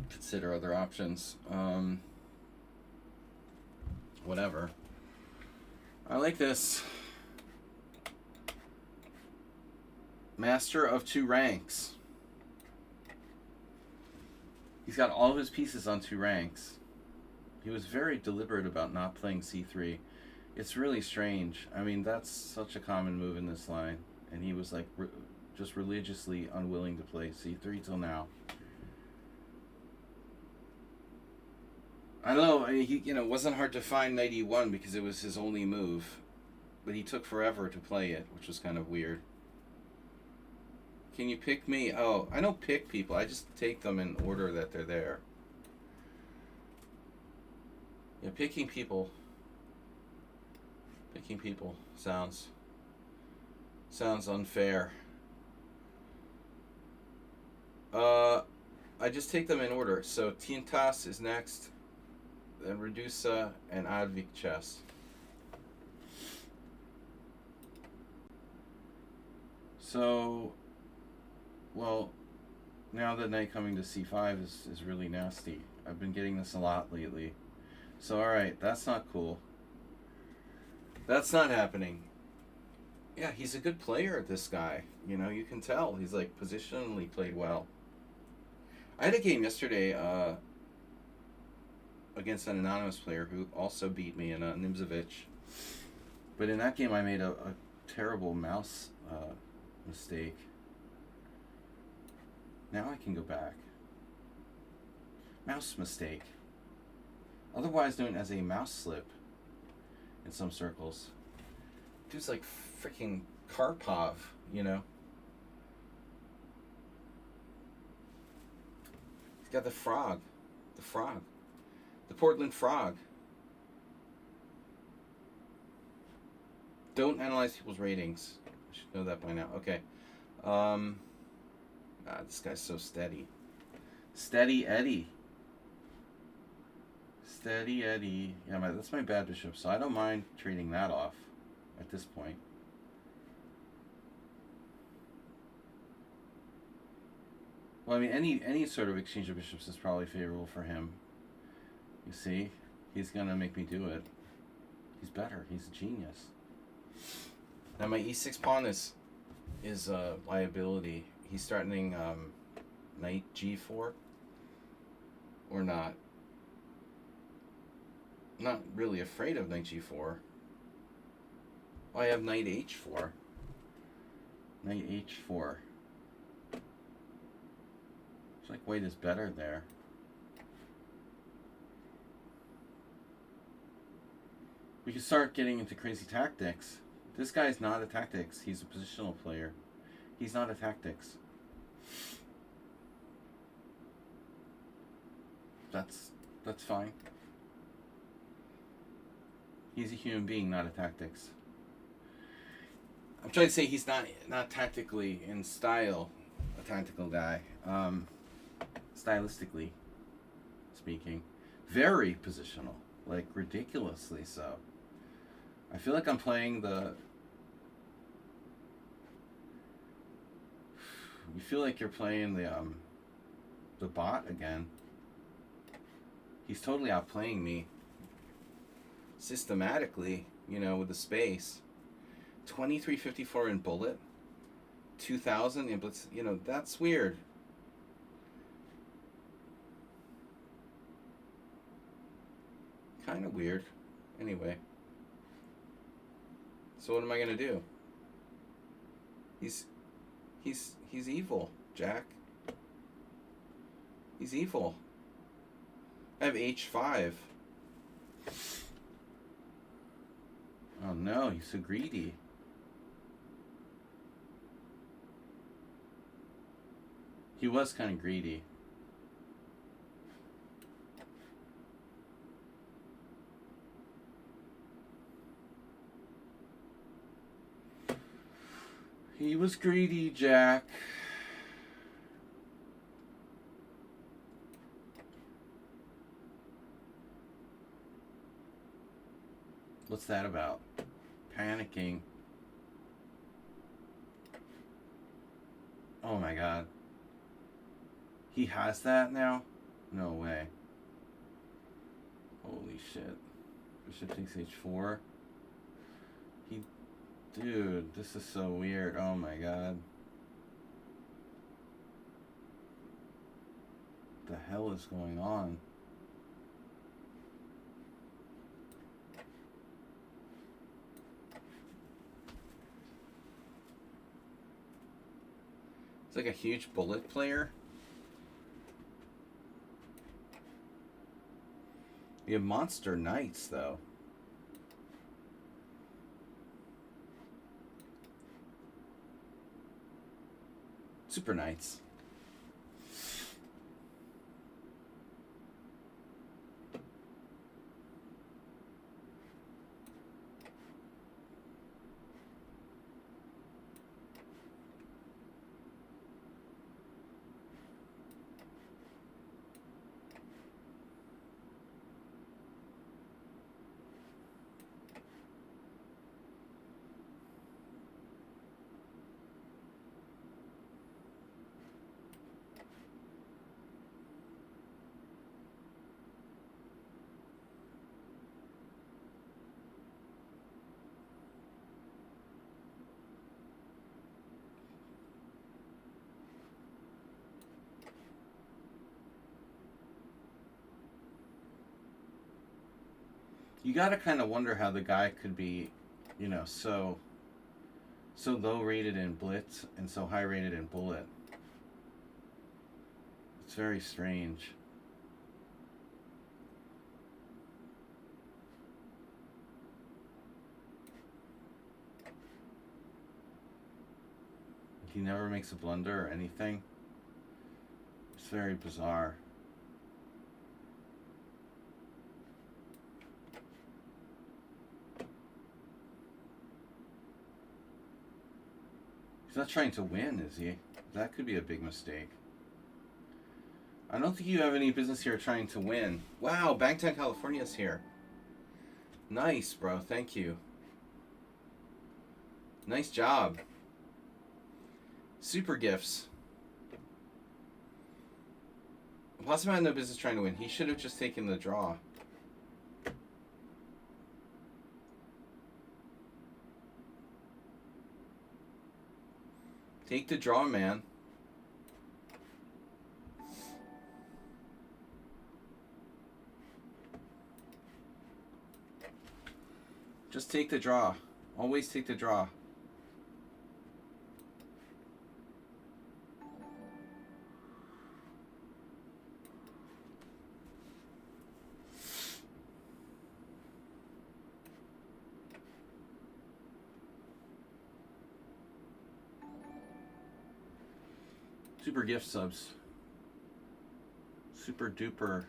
consider other options. Whatever. I like this. Master of two ranks. He's got all of his pieces on two ranks. He was very deliberate about not playing c3. It's really strange. I mean, that's such a common move in this line. And he was like just religiously unwilling to play c3 till now. I don't know. I mean, he, it wasn't hard to find knight e1 because it was his only move. But he took forever to play it, which was kind of weird. Can you pick me? Oh, I don't pick people. I just take them in order that they're there. Yeah, picking people sounds unfair. I just take them in order. So Tintas is next, then Redusa and Advik chess. So, well, now the knight coming to c5 is really nasty. I've been getting this a lot lately. So, alright, that's not cool. That's not happening. Yeah, he's a good player, this guy. You can tell. He's, like, positionally played well. I had a game yesterday against an anonymous player who also beat me in a Nimzovich. But in that game, I made a terrible mouse mistake. Now I can go back. Mouse mistake. Otherwise known as a mouse slip in some circles. Dude's like freaking Karpov, He's got the frog. The Portland frog. Don't analyze people's ratings. I should know that by now. Okay. This guy's so steady. Steady Eddie. Steady Eddie. Yeah, that's my bad bishop, so I don't mind trading that off at this point. Well, I mean, any sort of exchange of bishops is probably favorable for him. You see? He's going to make me do it. He's better. He's a genius. Now my e6 pawn is a liability. He's threatening knight g4 or not. Not really afraid of knight g4. Oh, I have knight h4. Knight h4. It's like white is better there. We can start getting into crazy tactics. This guy's not a tactics. He's a positional player. He's not a tactics. That's fine. He's a human being, not a tactics. I'm trying to say he's not tactically in style a tactical guy. Stylistically speaking, very positional, like ridiculously so. I feel like I'm playing the You feel like you're playing the bot again. He's totally outplaying me. Systematically, you know, with the space. 2354 in bullet. 2000 in blitz. You know, that's weird. Kind of weird. Anyway. So what am I gonna do? He's evil, Jack. He's evil. I have H5. Oh no, he's so greedy. He was kind of greedy. He was greedy, Jack. What's that about? Panicking. Oh my god. He has that now? No way. Holy shit. Bishop takes h4. Dude, this is so weird. Oh my god. What the hell is going on? It's like a huge bullet player. We have monster knights, though. Super knights. You gotta kind of wonder how the guy could be, you know, so low rated in blitz and so high rated in bullet. It's very strange. He never makes a blunder or anything. It's very bizarre. He's not trying to win, is he? That could be a big mistake. I don't think you have any business here trying to win. Wow, Bangtown, California's here. Nice, bro. Thank you. Nice job. Super gifts. Possum had no business trying to win. He should have just taken the draw. Take the draw, man. Just take the draw. Always take the draw. Super gift subs. Super duper.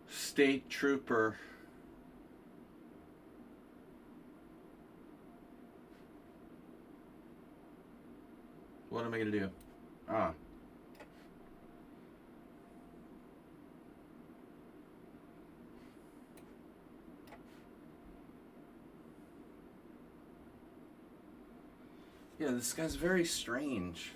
State trooper. What am I gonna do? Ah. Yeah, this guy's very strange.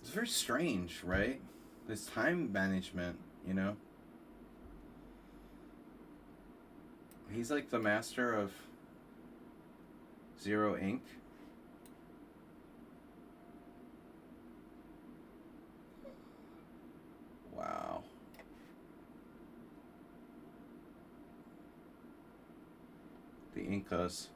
It's very strange, right? This time management, you know? He's like the master of zero ink. Wow. The Incas.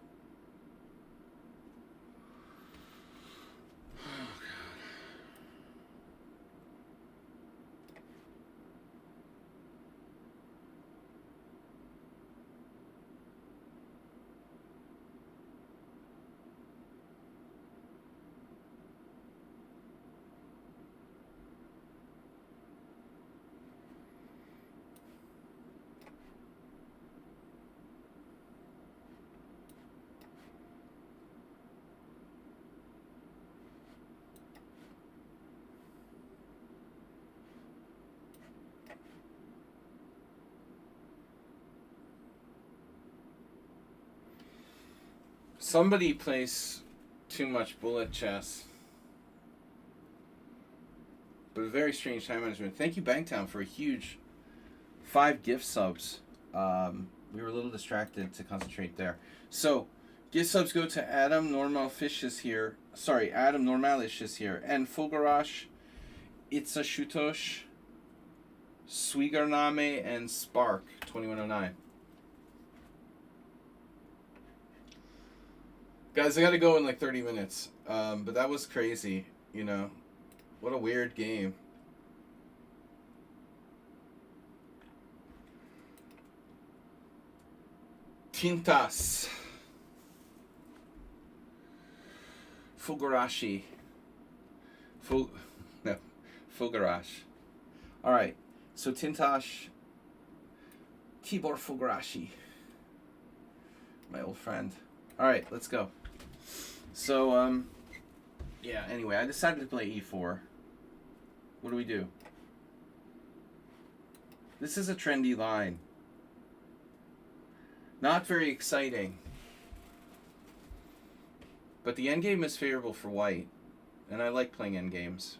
Somebody plays too much bullet chess. But a very strange time management. Thank you, Bangtown, for a huge 5 gift subs. We were a little distracted to concentrate there. So, gift subs go to Adam Normalfish is here. Sorry, Adam Normalish is here. And Fogarash, Itza Shutosh, Swigarname, and Spark 2109. Guys, I gotta go in like 30 minutes. But that was crazy, you know. What a weird game. Tintas. Fugarashi. No. Fugarash. Alright. So Tintash. Tibor Fugarashi. My old friend. Alright, let's go. So, yeah, anyway, I decided to play e4. What do we do? This is a trendy line. Not very exciting. But the endgame is favorable for white. And I like playing endgames.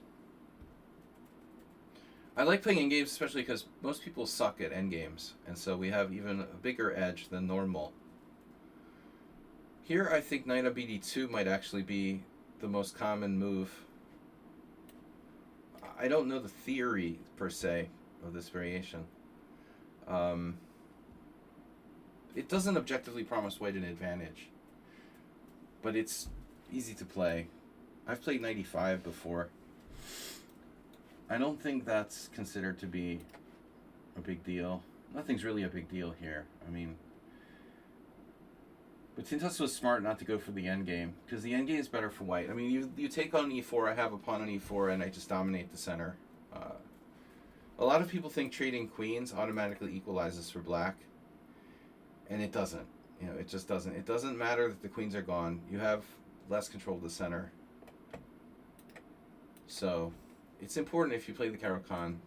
I like playing endgames especially because most people suck at endgames. And so we have even a bigger edge than normal. Here I think knight on bd2 might actually be the most common move. I don't know the theory per se of this variation. It doesn't objectively promise white an advantage, but it's easy to play. I've played knight e5 before. I don't think that's considered to be a big deal. Nothing's really a big deal here. I mean, but Tintas was smart not to go for the endgame, because the endgame is better for white. I mean, you take on e4, I have a pawn on e4, and I just dominate the center. A lot of people think trading queens automatically equalizes for black, and it doesn't. You know, it just doesn't. It doesn't matter that the queens are gone. You have less control of the center. So, it's important if you play the Caro-Kann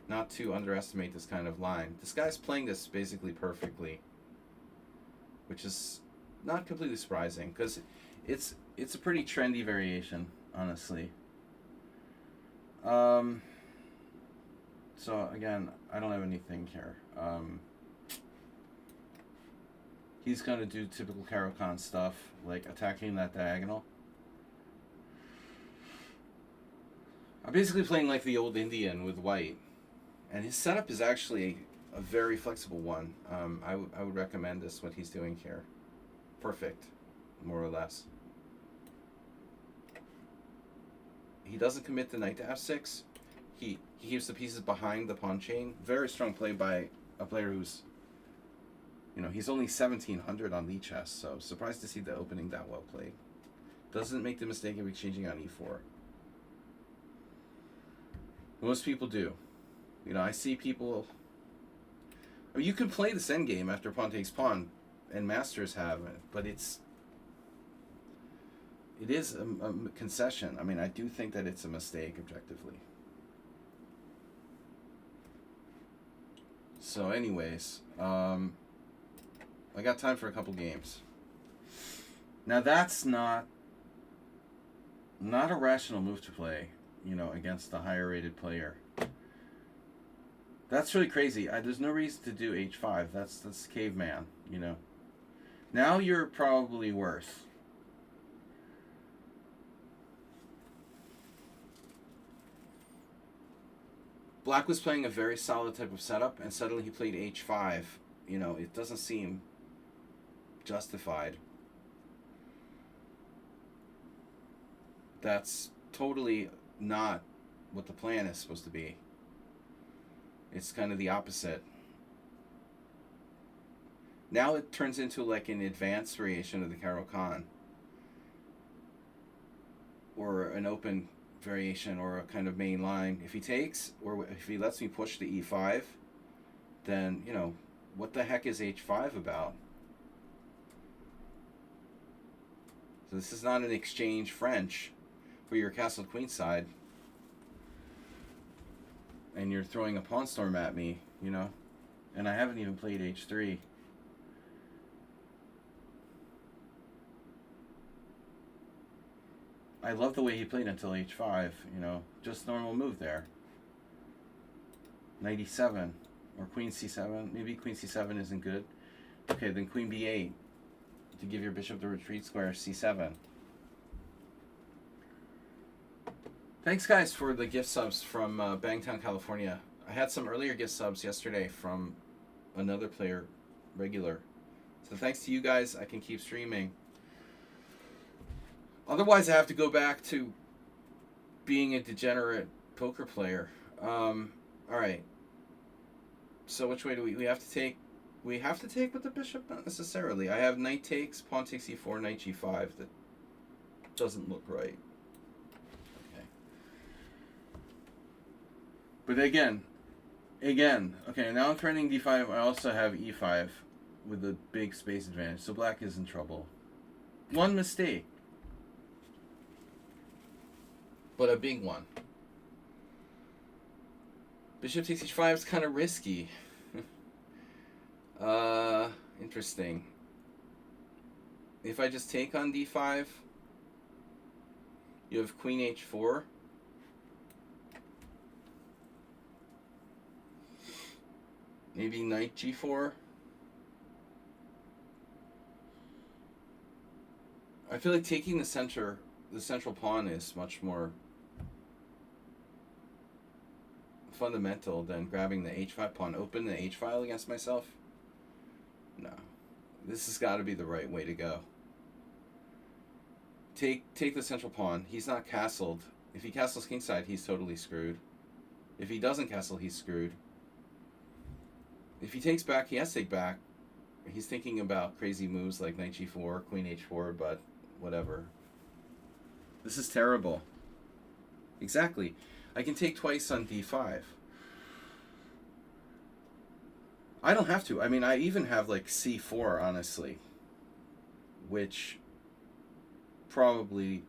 not to underestimate this kind of line. This guy's playing this basically perfectly, which is not completely surprising, because it's a pretty trendy variation, honestly. So again, I don't have anything here. He's going to do typical Caro-Kann stuff, like attacking that diagonal. I'm basically playing like the old Indian with white, and his setup is actually a very flexible one. I would recommend this, what he's doing here. Perfect, more or less. He doesn't commit the knight to f6. He keeps the pieces behind the pawn chain. Very strong play by a player who's, you know, he's only 1700 on Lichess, so surprised to see the opening that well played. Doesn't make the mistake of exchanging on e4. Most people do. You know, I see people. I mean, you could play this endgame after pawn takes pawn, and masters have it, but it is a concession. I mean, I do think that it's a mistake objectively. So anyways, I got time for a couple games. Now that's not a rational move to play, against a higher rated player. That's really crazy. There's no reason to do h5. That's caveman, Now you're probably worse. Black was playing a very solid type of setup, and suddenly he played h5. It doesn't seem justified. That's totally not what the plan is supposed to be. It's kind of the opposite. Now it turns into like an advanced variation of the Caro-Kann, or an open variation, or a kind of main line. If he takes, or if he lets me push to e5, then, what the heck is h5 about? So this is not an exchange French where you're castle queenside and you're throwing a pawn storm at me, and I haven't even played h3. I love the way he played until h5, just normal move there. Knight e7, or queen c7. Maybe queen c7 isn't good. Okay, then queen b8 to give your bishop the retreat square, c7. Thanks, guys, for the gift subs from Bangtown, California. I had some earlier gift subs yesterday from another player, regular. So thanks to you guys, I can keep streaming. Otherwise, I have to go back to being a degenerate poker player. All right. So which way do we have to take? We have to take with the bishop? Not necessarily. I have knight takes, pawn takes e4, knight g5. That doesn't look right. Okay. But again, okay, now I'm turning d5. I also have e5 with a big space advantage. So black is in trouble. One mistake, but a big one. Bishop takes h5 is kind of risky. Interesting. If I just take on d5, you have queen h4. Maybe knight g4. I feel like taking the central pawn is much more fundamental than grabbing the h5 pawn. Open the h file against myself? No. This has got to be the right way to go. Take the central pawn. He's not castled. If he castles kingside, he's totally screwed. If he doesn't castle, he's screwed. If he takes back, he has to take back. He's thinking about crazy moves like knight g4, queen h4, but whatever. This is terrible. Exactly. I can take twice on d5. I don't have to. I mean, I even have like c4, honestly, which probably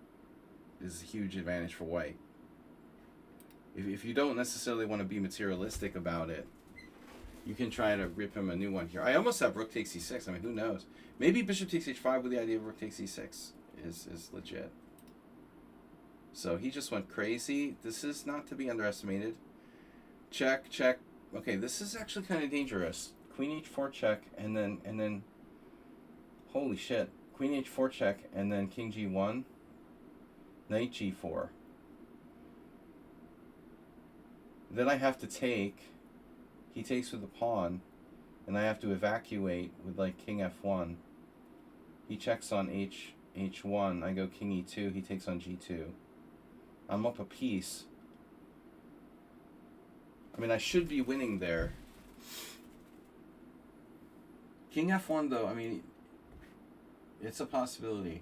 is a huge advantage for white. If you don't necessarily want to be materialistic about it, you can try to rip him a new one here. I almost have rook takes e6. I mean, who knows? Maybe bishop takes h5 with the idea of rook takes e6 is legit. So he just went crazy. This is not to be underestimated. Check, check. Okay, this is actually kind of dangerous. Queen h4 check, and then holy shit. Queen h4 check, and then king g1, knight g4. Then I have to take. He takes with the pawn, and I have to evacuate with like king f1. He checks on h1. I go king e2. He takes on g2. I'm up a piece. I mean, I should be winning there. King f1, though, I mean, it's a possibility.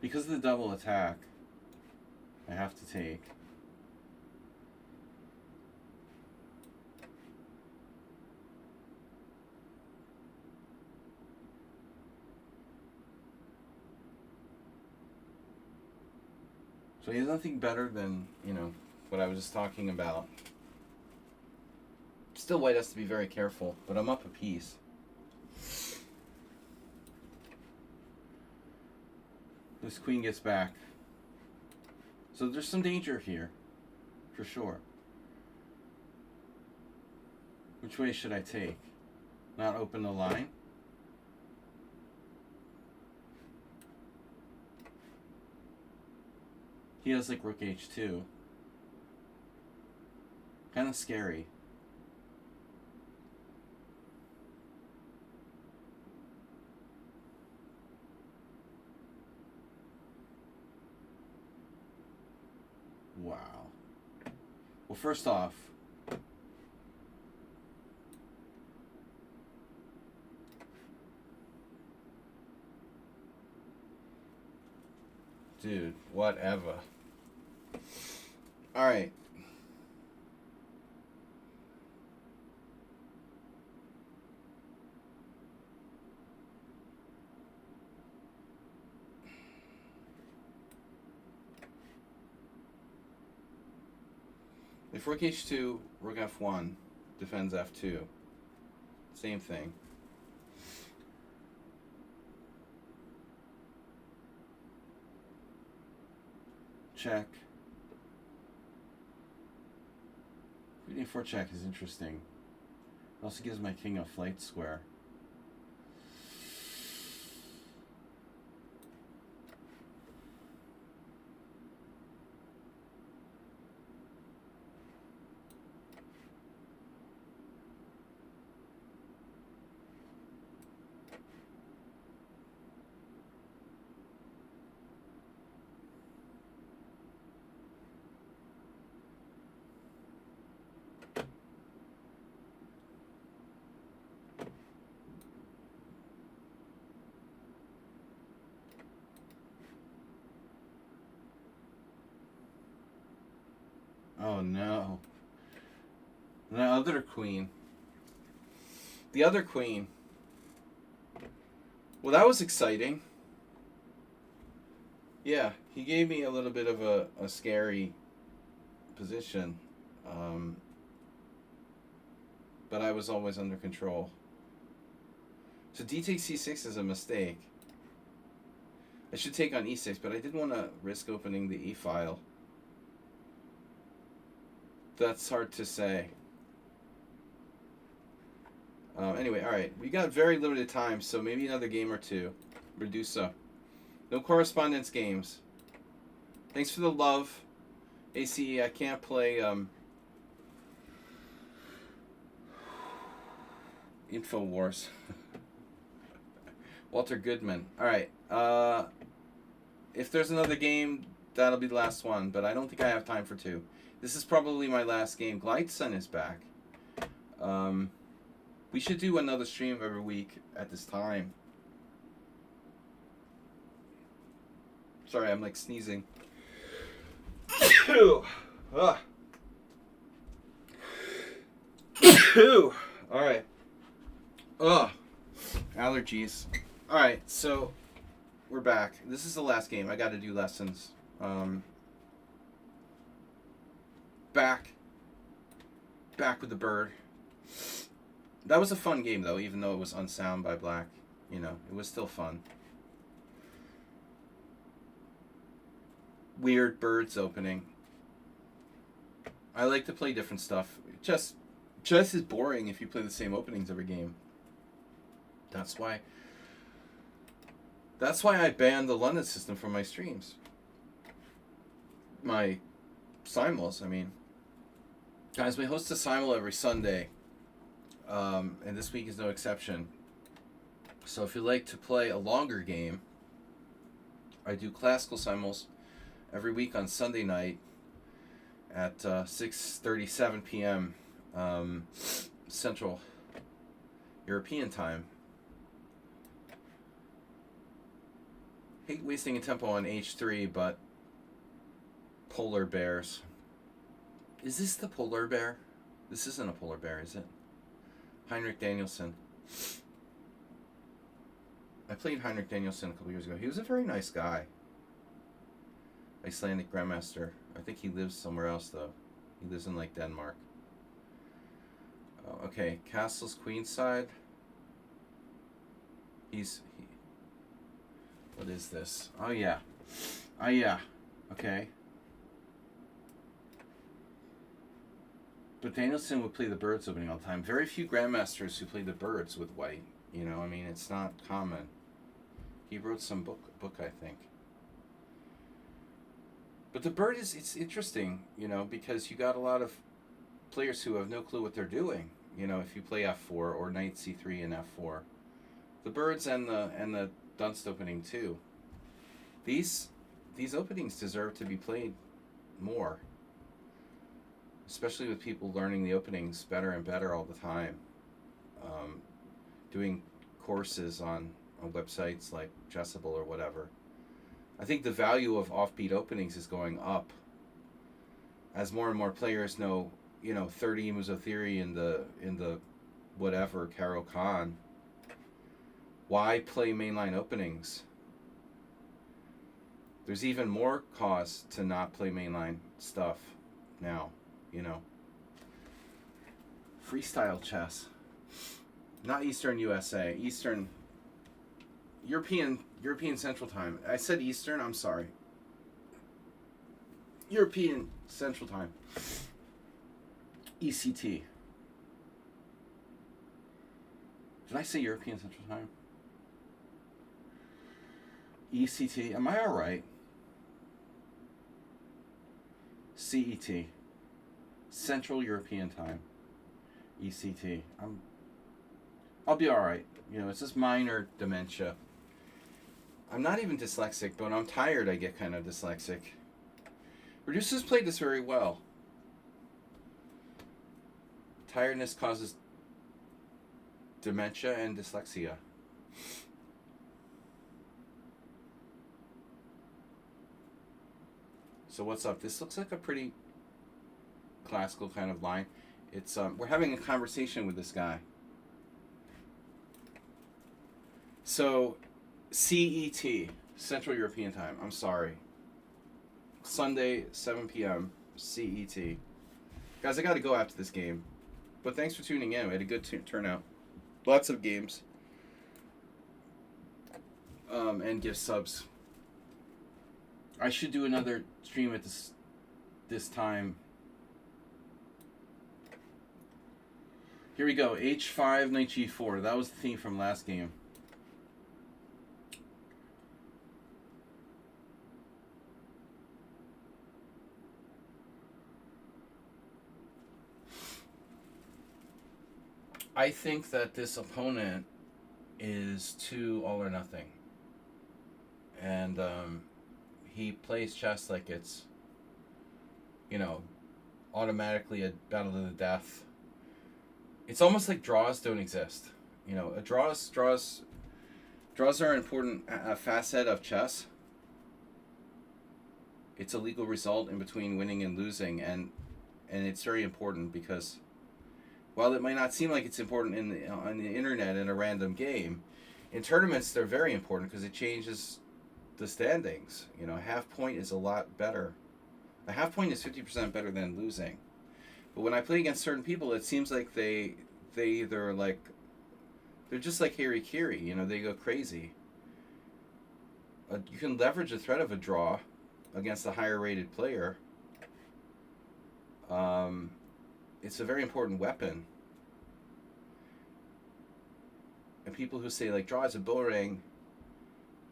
Because of the double attack, I have to take. So he has nothing better than, you know, what I was just talking about. Still, white has to be very careful, but I'm up a piece. This queen gets back. So there's some danger here, for sure. Which way should I take? Not open the line? He has like rook h2. Kind of scary. Wow. Well, first off, dude, whatever. All right. If rook h2, rook f1 defends f2. Same thing. Check. Queen a4 check is interesting. It also gives my king a flight square. Oh no. The other queen. The other queen. Well, that was exciting. Yeah, he gave me a little bit of a scary position. But I was always under control. So d takes c6 is a mistake. I should take on e6, but I didn't want to risk opening the e-file. That's hard to say. Anyway, alright. We got very limited time, so maybe another game or two. Redusa. No correspondence games. Thanks for the love. ACE, I can't play InfoWars. Walter Goodman. Alright. If there's another game, that'll be the last one, but I don't think I have time for two. This is probably my last game. Glideson is back. We should do another stream every week at this time. Sorry, I'm like sneezing. Alright. Allergies. Alright, so we're back. This is the last game. I gotta do lessons. Back with the bird. That was a fun game though, even though it was unsound by black. You know, it was still fun. Weird birds opening. I like to play different stuff. Chess is boring if you play the same openings every game. That's why I banned the London system from my streams. My simuls, I mean. Guys, we host a simul every Sunday. And this week is no exception. So if you like to play a longer game, I do classical simuls every week on Sunday night at 6:37 p.m. Central European time. Hate wasting a tempo on h3, but polar bears. Is this the polar bear? This isn't a polar bear, is it? Heinrich Danielson. I played Heinrich Danielson a couple years ago. He was a very nice guy. Icelandic grandmaster. I think he lives somewhere else though. He lives in like Denmark. Okay, castles queenside. What is this? Oh yeah. Okay. But Danielson would play the birds opening all the time. Very few grandmasters who play the birds with white. You know, I mean, it's not common. He wrote some book, I think. But the bird it's interesting, you know, because you got a lot of players who have no clue what they're doing. You know, if you play f4 or knight c3 and f4, the birds and the dunce opening too. These openings deserve to be played more, especially with people learning the openings better and better all the time. Doing courses on websites like Chessable or whatever. I think the value of offbeat openings is going up as more and more players know, you know, 30 Muso theory in the whatever Caro Kann. Why play mainline openings? There's even more cause to not play mainline stuff now, you know. Freestyle chess. Not Eastern USA. Eastern European Central Time. I said Eastern, I'm sorry. European Central Time. ECT. Did I say European Central Time? ECT. Am I alright? CET. Central European Time. ECT. I'll be alright. You know, it's just minor dementia. I'm not even dyslexic, but when I'm tired, I get kind of dyslexic. Reducers played this very well. Tiredness causes dementia and dyslexia. So what's up? This looks like a pretty classical kind of line. It's we're having a conversation with this guy. So CET, Central European Time. I'm sorry. Sunday, 7 p.m. CET. Guys, I got to go after this game. But thanks for tuning in. We had a good turnout. Lots of games. And give subs. I should do another stream at this time. Here we go. H5, knight g4. That was the theme from last game. I think that this opponent is too all or nothing. And he plays chess like it's, you know, automatically a battle to the death. It's almost like draws don't exist. You know, draws are an important facet of chess. It's a legal result in between winning and losing, and it's very important because while it might not seem like it's important on the internet in a random game, in tournaments they're very important because it changes the standings. You know, a half point is a lot better. A half point is 50% better than losing. But when I play against certain people, it seems like they either like, they're just like Harry Kiri, you know, they go crazy. You can leverage the threat of a draw against a higher rated player. It's a very important weapon. And people who say like draws are boring,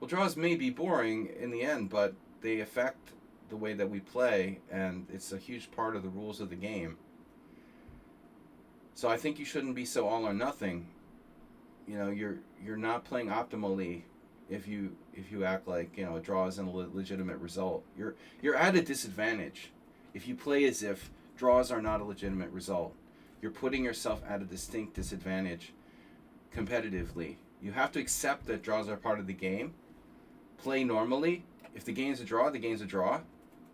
well, draws may be boring in the end, but they affect the way that we play, and it's a huge part of the rules of the game. So I think you shouldn't be so all or nothing. You know, you're not playing optimally if you act like, you know, a draw isn't a legitimate result. You're at a disadvantage if you play as if draws are not a legitimate result. You're putting yourself at a distinct disadvantage competitively. You have to accept that draws are part of the game. Play normally. If the game's a draw, the game's a draw.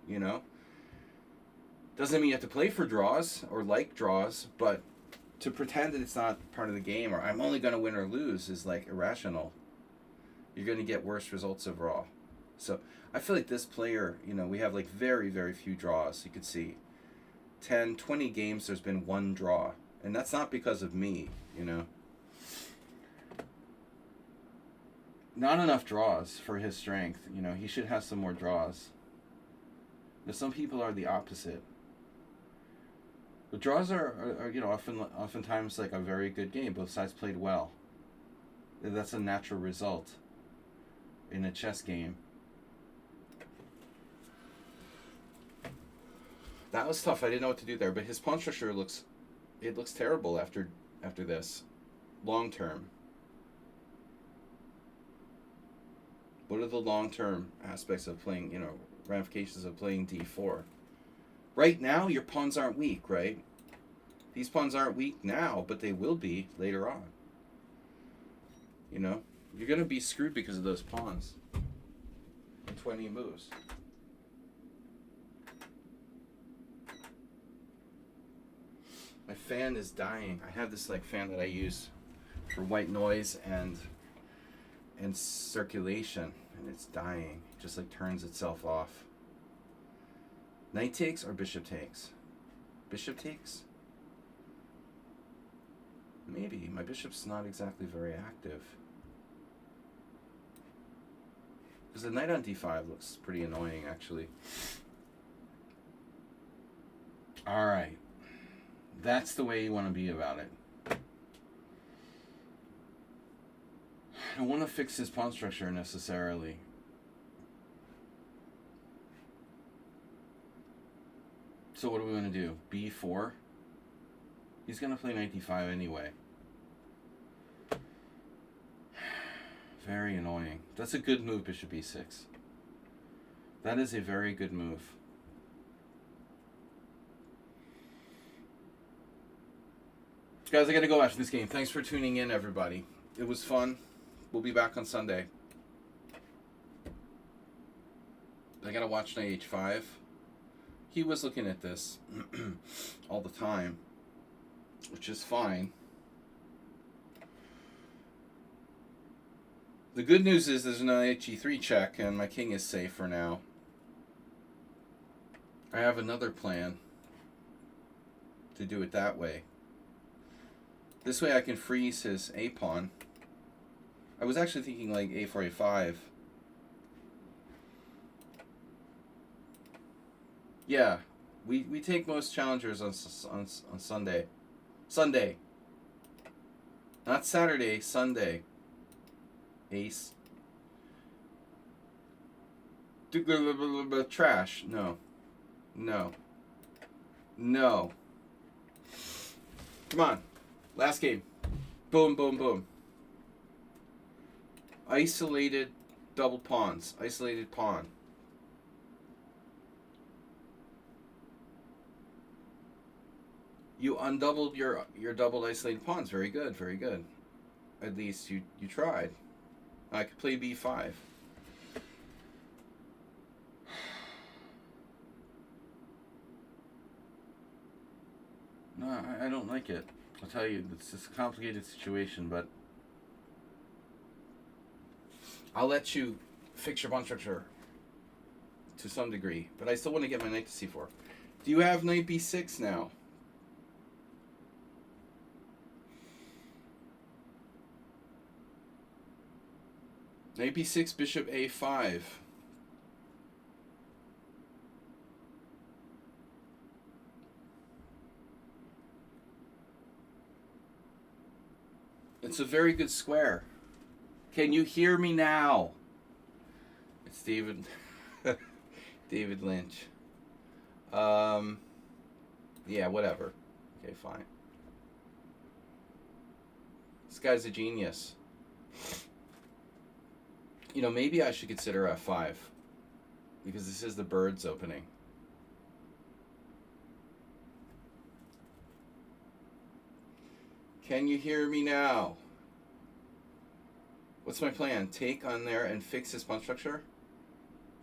You know? Doesn't mean you have to play for draws or like draws, but to pretend that it's not part of the game or I'm only going to win or lose is like irrational. You're going to get worse results overall. So I feel like this player, you know, we have like very, very few draws. You could see 10, 20 games, there's been one draw. And that's not because of me, you know. Not enough draws for his strength. You know, he should have some more draws. But some people are the opposite. The draws are you know, oftentimes like a very good game. Both sides played well. That's a natural result in a chess game. That was tough. I didn't know what to do there. But his pawn structure looks terrible after this. Long term. What are the long-term aspects of playing, you know, ramifications of playing d4? Right now, your pawns aren't weak, right? These pawns aren't weak now, but they will be later on. You know? You're going to be screwed because of those pawns in 20 moves. My fan is dying. I have this like fan that I use for white noise and circulation, and it's dying. It just like turns itself off. Knight takes or bishop takes? Bishop takes? Maybe. My bishop's not exactly very active. Because the knight on d5 looks pretty annoying, actually. Alright. That's the way you want to be about it. I don't want to fix his pawn structure necessarily. So what do we want to do? b4? He's going to play knight d5 anyway. Very annoying. That's a good move, bishop e6. That is a very good move. Guys, I got to go after this game. Thanks for tuning in, everybody. It was fun. We'll be back on Sunday. I gotta watch knight h5. He was looking at this all the time, which is fine. The good news is there's no knight g3 check, and my king is safe for now. I have another plan to do it that way. This way I can freeze his a pawn. I was actually thinking like a4, a5. Yeah, we take most challengers on Sunday. Sunday. Not Saturday, Sunday. Ace. Trash. No. No. No. Come on. Last game. Boom, boom, boom. Isolated double pawns. Isolated pawn. You undoubled your double isolated pawns. Very good, very good. At least you tried. I could play b5. No, I don't like it. I'll tell you, it's a complicated situation, but I'll let you fix your pawn structure to some degree. But I still want to get my knight to c4. Do you have knight b6 now? Knight b6, bishop a5. It's a very good square. Can you hear me now? It's David David Lynch. Yeah, whatever. Okay, fine. This guy's a genius. You know, maybe I should consider f5 because this is the birds opening. Can you hear me now? What's my plan? Take on there and fix his pawn structure?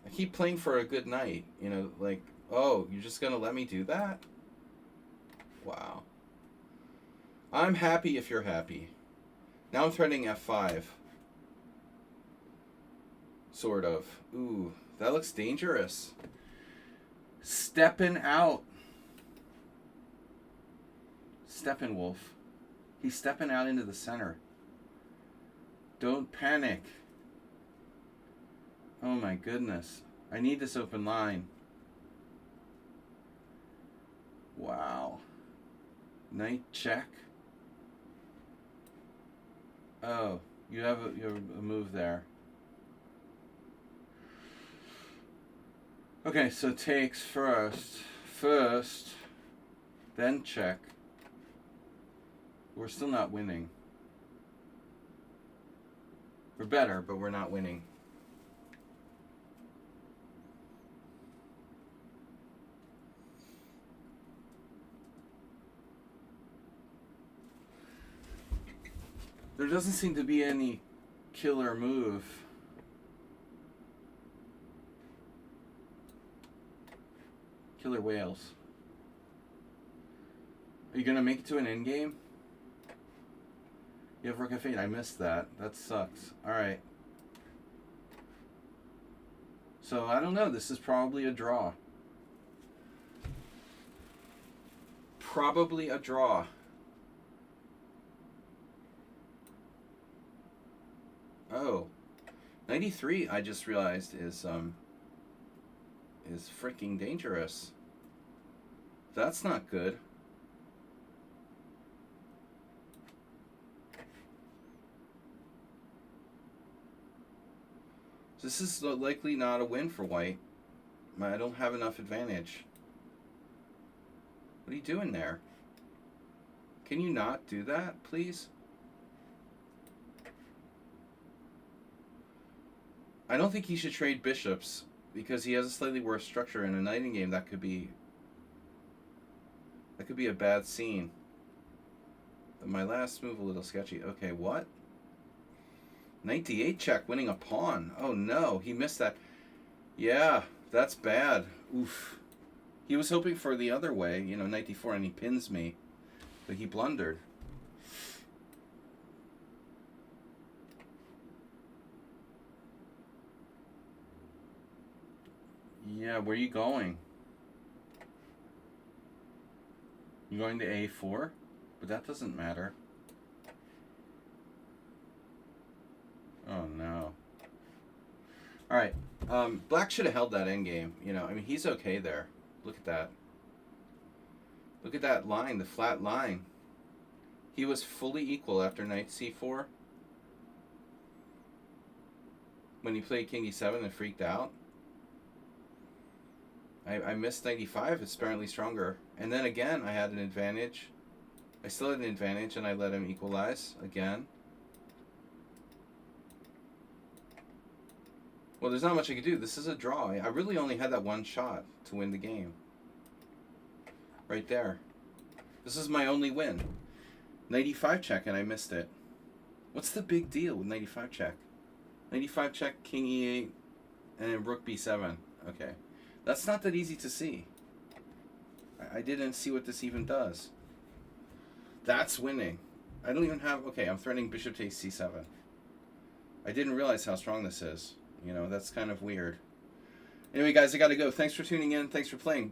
I keep playing for a good knight. You know, like, oh, you're just going to let me do that? Wow. I'm happy if you're happy. Now I'm threatening f5. Sort of. Ooh, that looks dangerous. Stepping out. Steppenwolf. He's stepping out into the center. Don't panic. Oh my goodness. I need this open line. Wow. Knight check. Oh, you have a move there. Okay, so takes first, then check. We're still not winning. We're better, but we're not winning. There doesn't seem to be any killer move. Killer whales. Are you gonna make it to an endgame? You have Rook F8. I missed that. That sucks. Alright. So, I don't know. This is probably a draw. Probably a draw. Oh. 93, I just realized, is freaking dangerous. That's not good. This is likely not a win for white. I don't have enough advantage. What are you doing there? Can you not do that, please? I don't think he should trade bishops because he has a slightly worse structure in a knighting game. That could be a bad scene. My last move a little sketchy. Okay, what? Knight d8 check, winning a pawn. Oh no, he missed that. Yeah, that's bad. Oof. He was hoping for the other way, you know, knight d4, and he pins me. But he blundered. Yeah, where are you going? You going to a4? But that doesn't matter. Oh no. Alright. Black should have held that endgame. You know, I mean, he's okay there. Look at that. Look at that line, the flat line. He was fully equal after knight c4. When he played king e7 and freaked out. I missed 95, it's apparently stronger. And then again, I had an advantage. I still had an advantage, and I let him equalize again. Well, there's not much I could do. This is a draw. I really only had that one shot to win the game. Right there. This is my only win. 95 check, and I missed it. What's the big deal with 95 check? 95 check, king e8, and then rook b7. Okay. That's not that easy to see. I didn't see what this even does. That's winning. I don't even have... Okay, I'm threatening bishop takes c7. I didn't realize how strong this is. You know, that's kind of weird. Anyway, guys, I gotta go. Thanks for tuning in. Thanks for playing.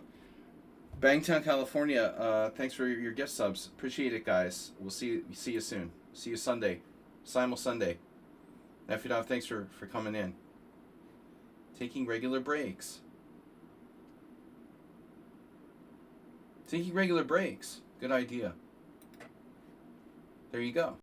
Bangtown, California. Thanks for your gift subs. Appreciate it, guys. We'll see you soon. See you Sunday. Simul Sunday. F thanks for coming in. Taking regular breaks. Taking regular breaks. Good idea. There you go.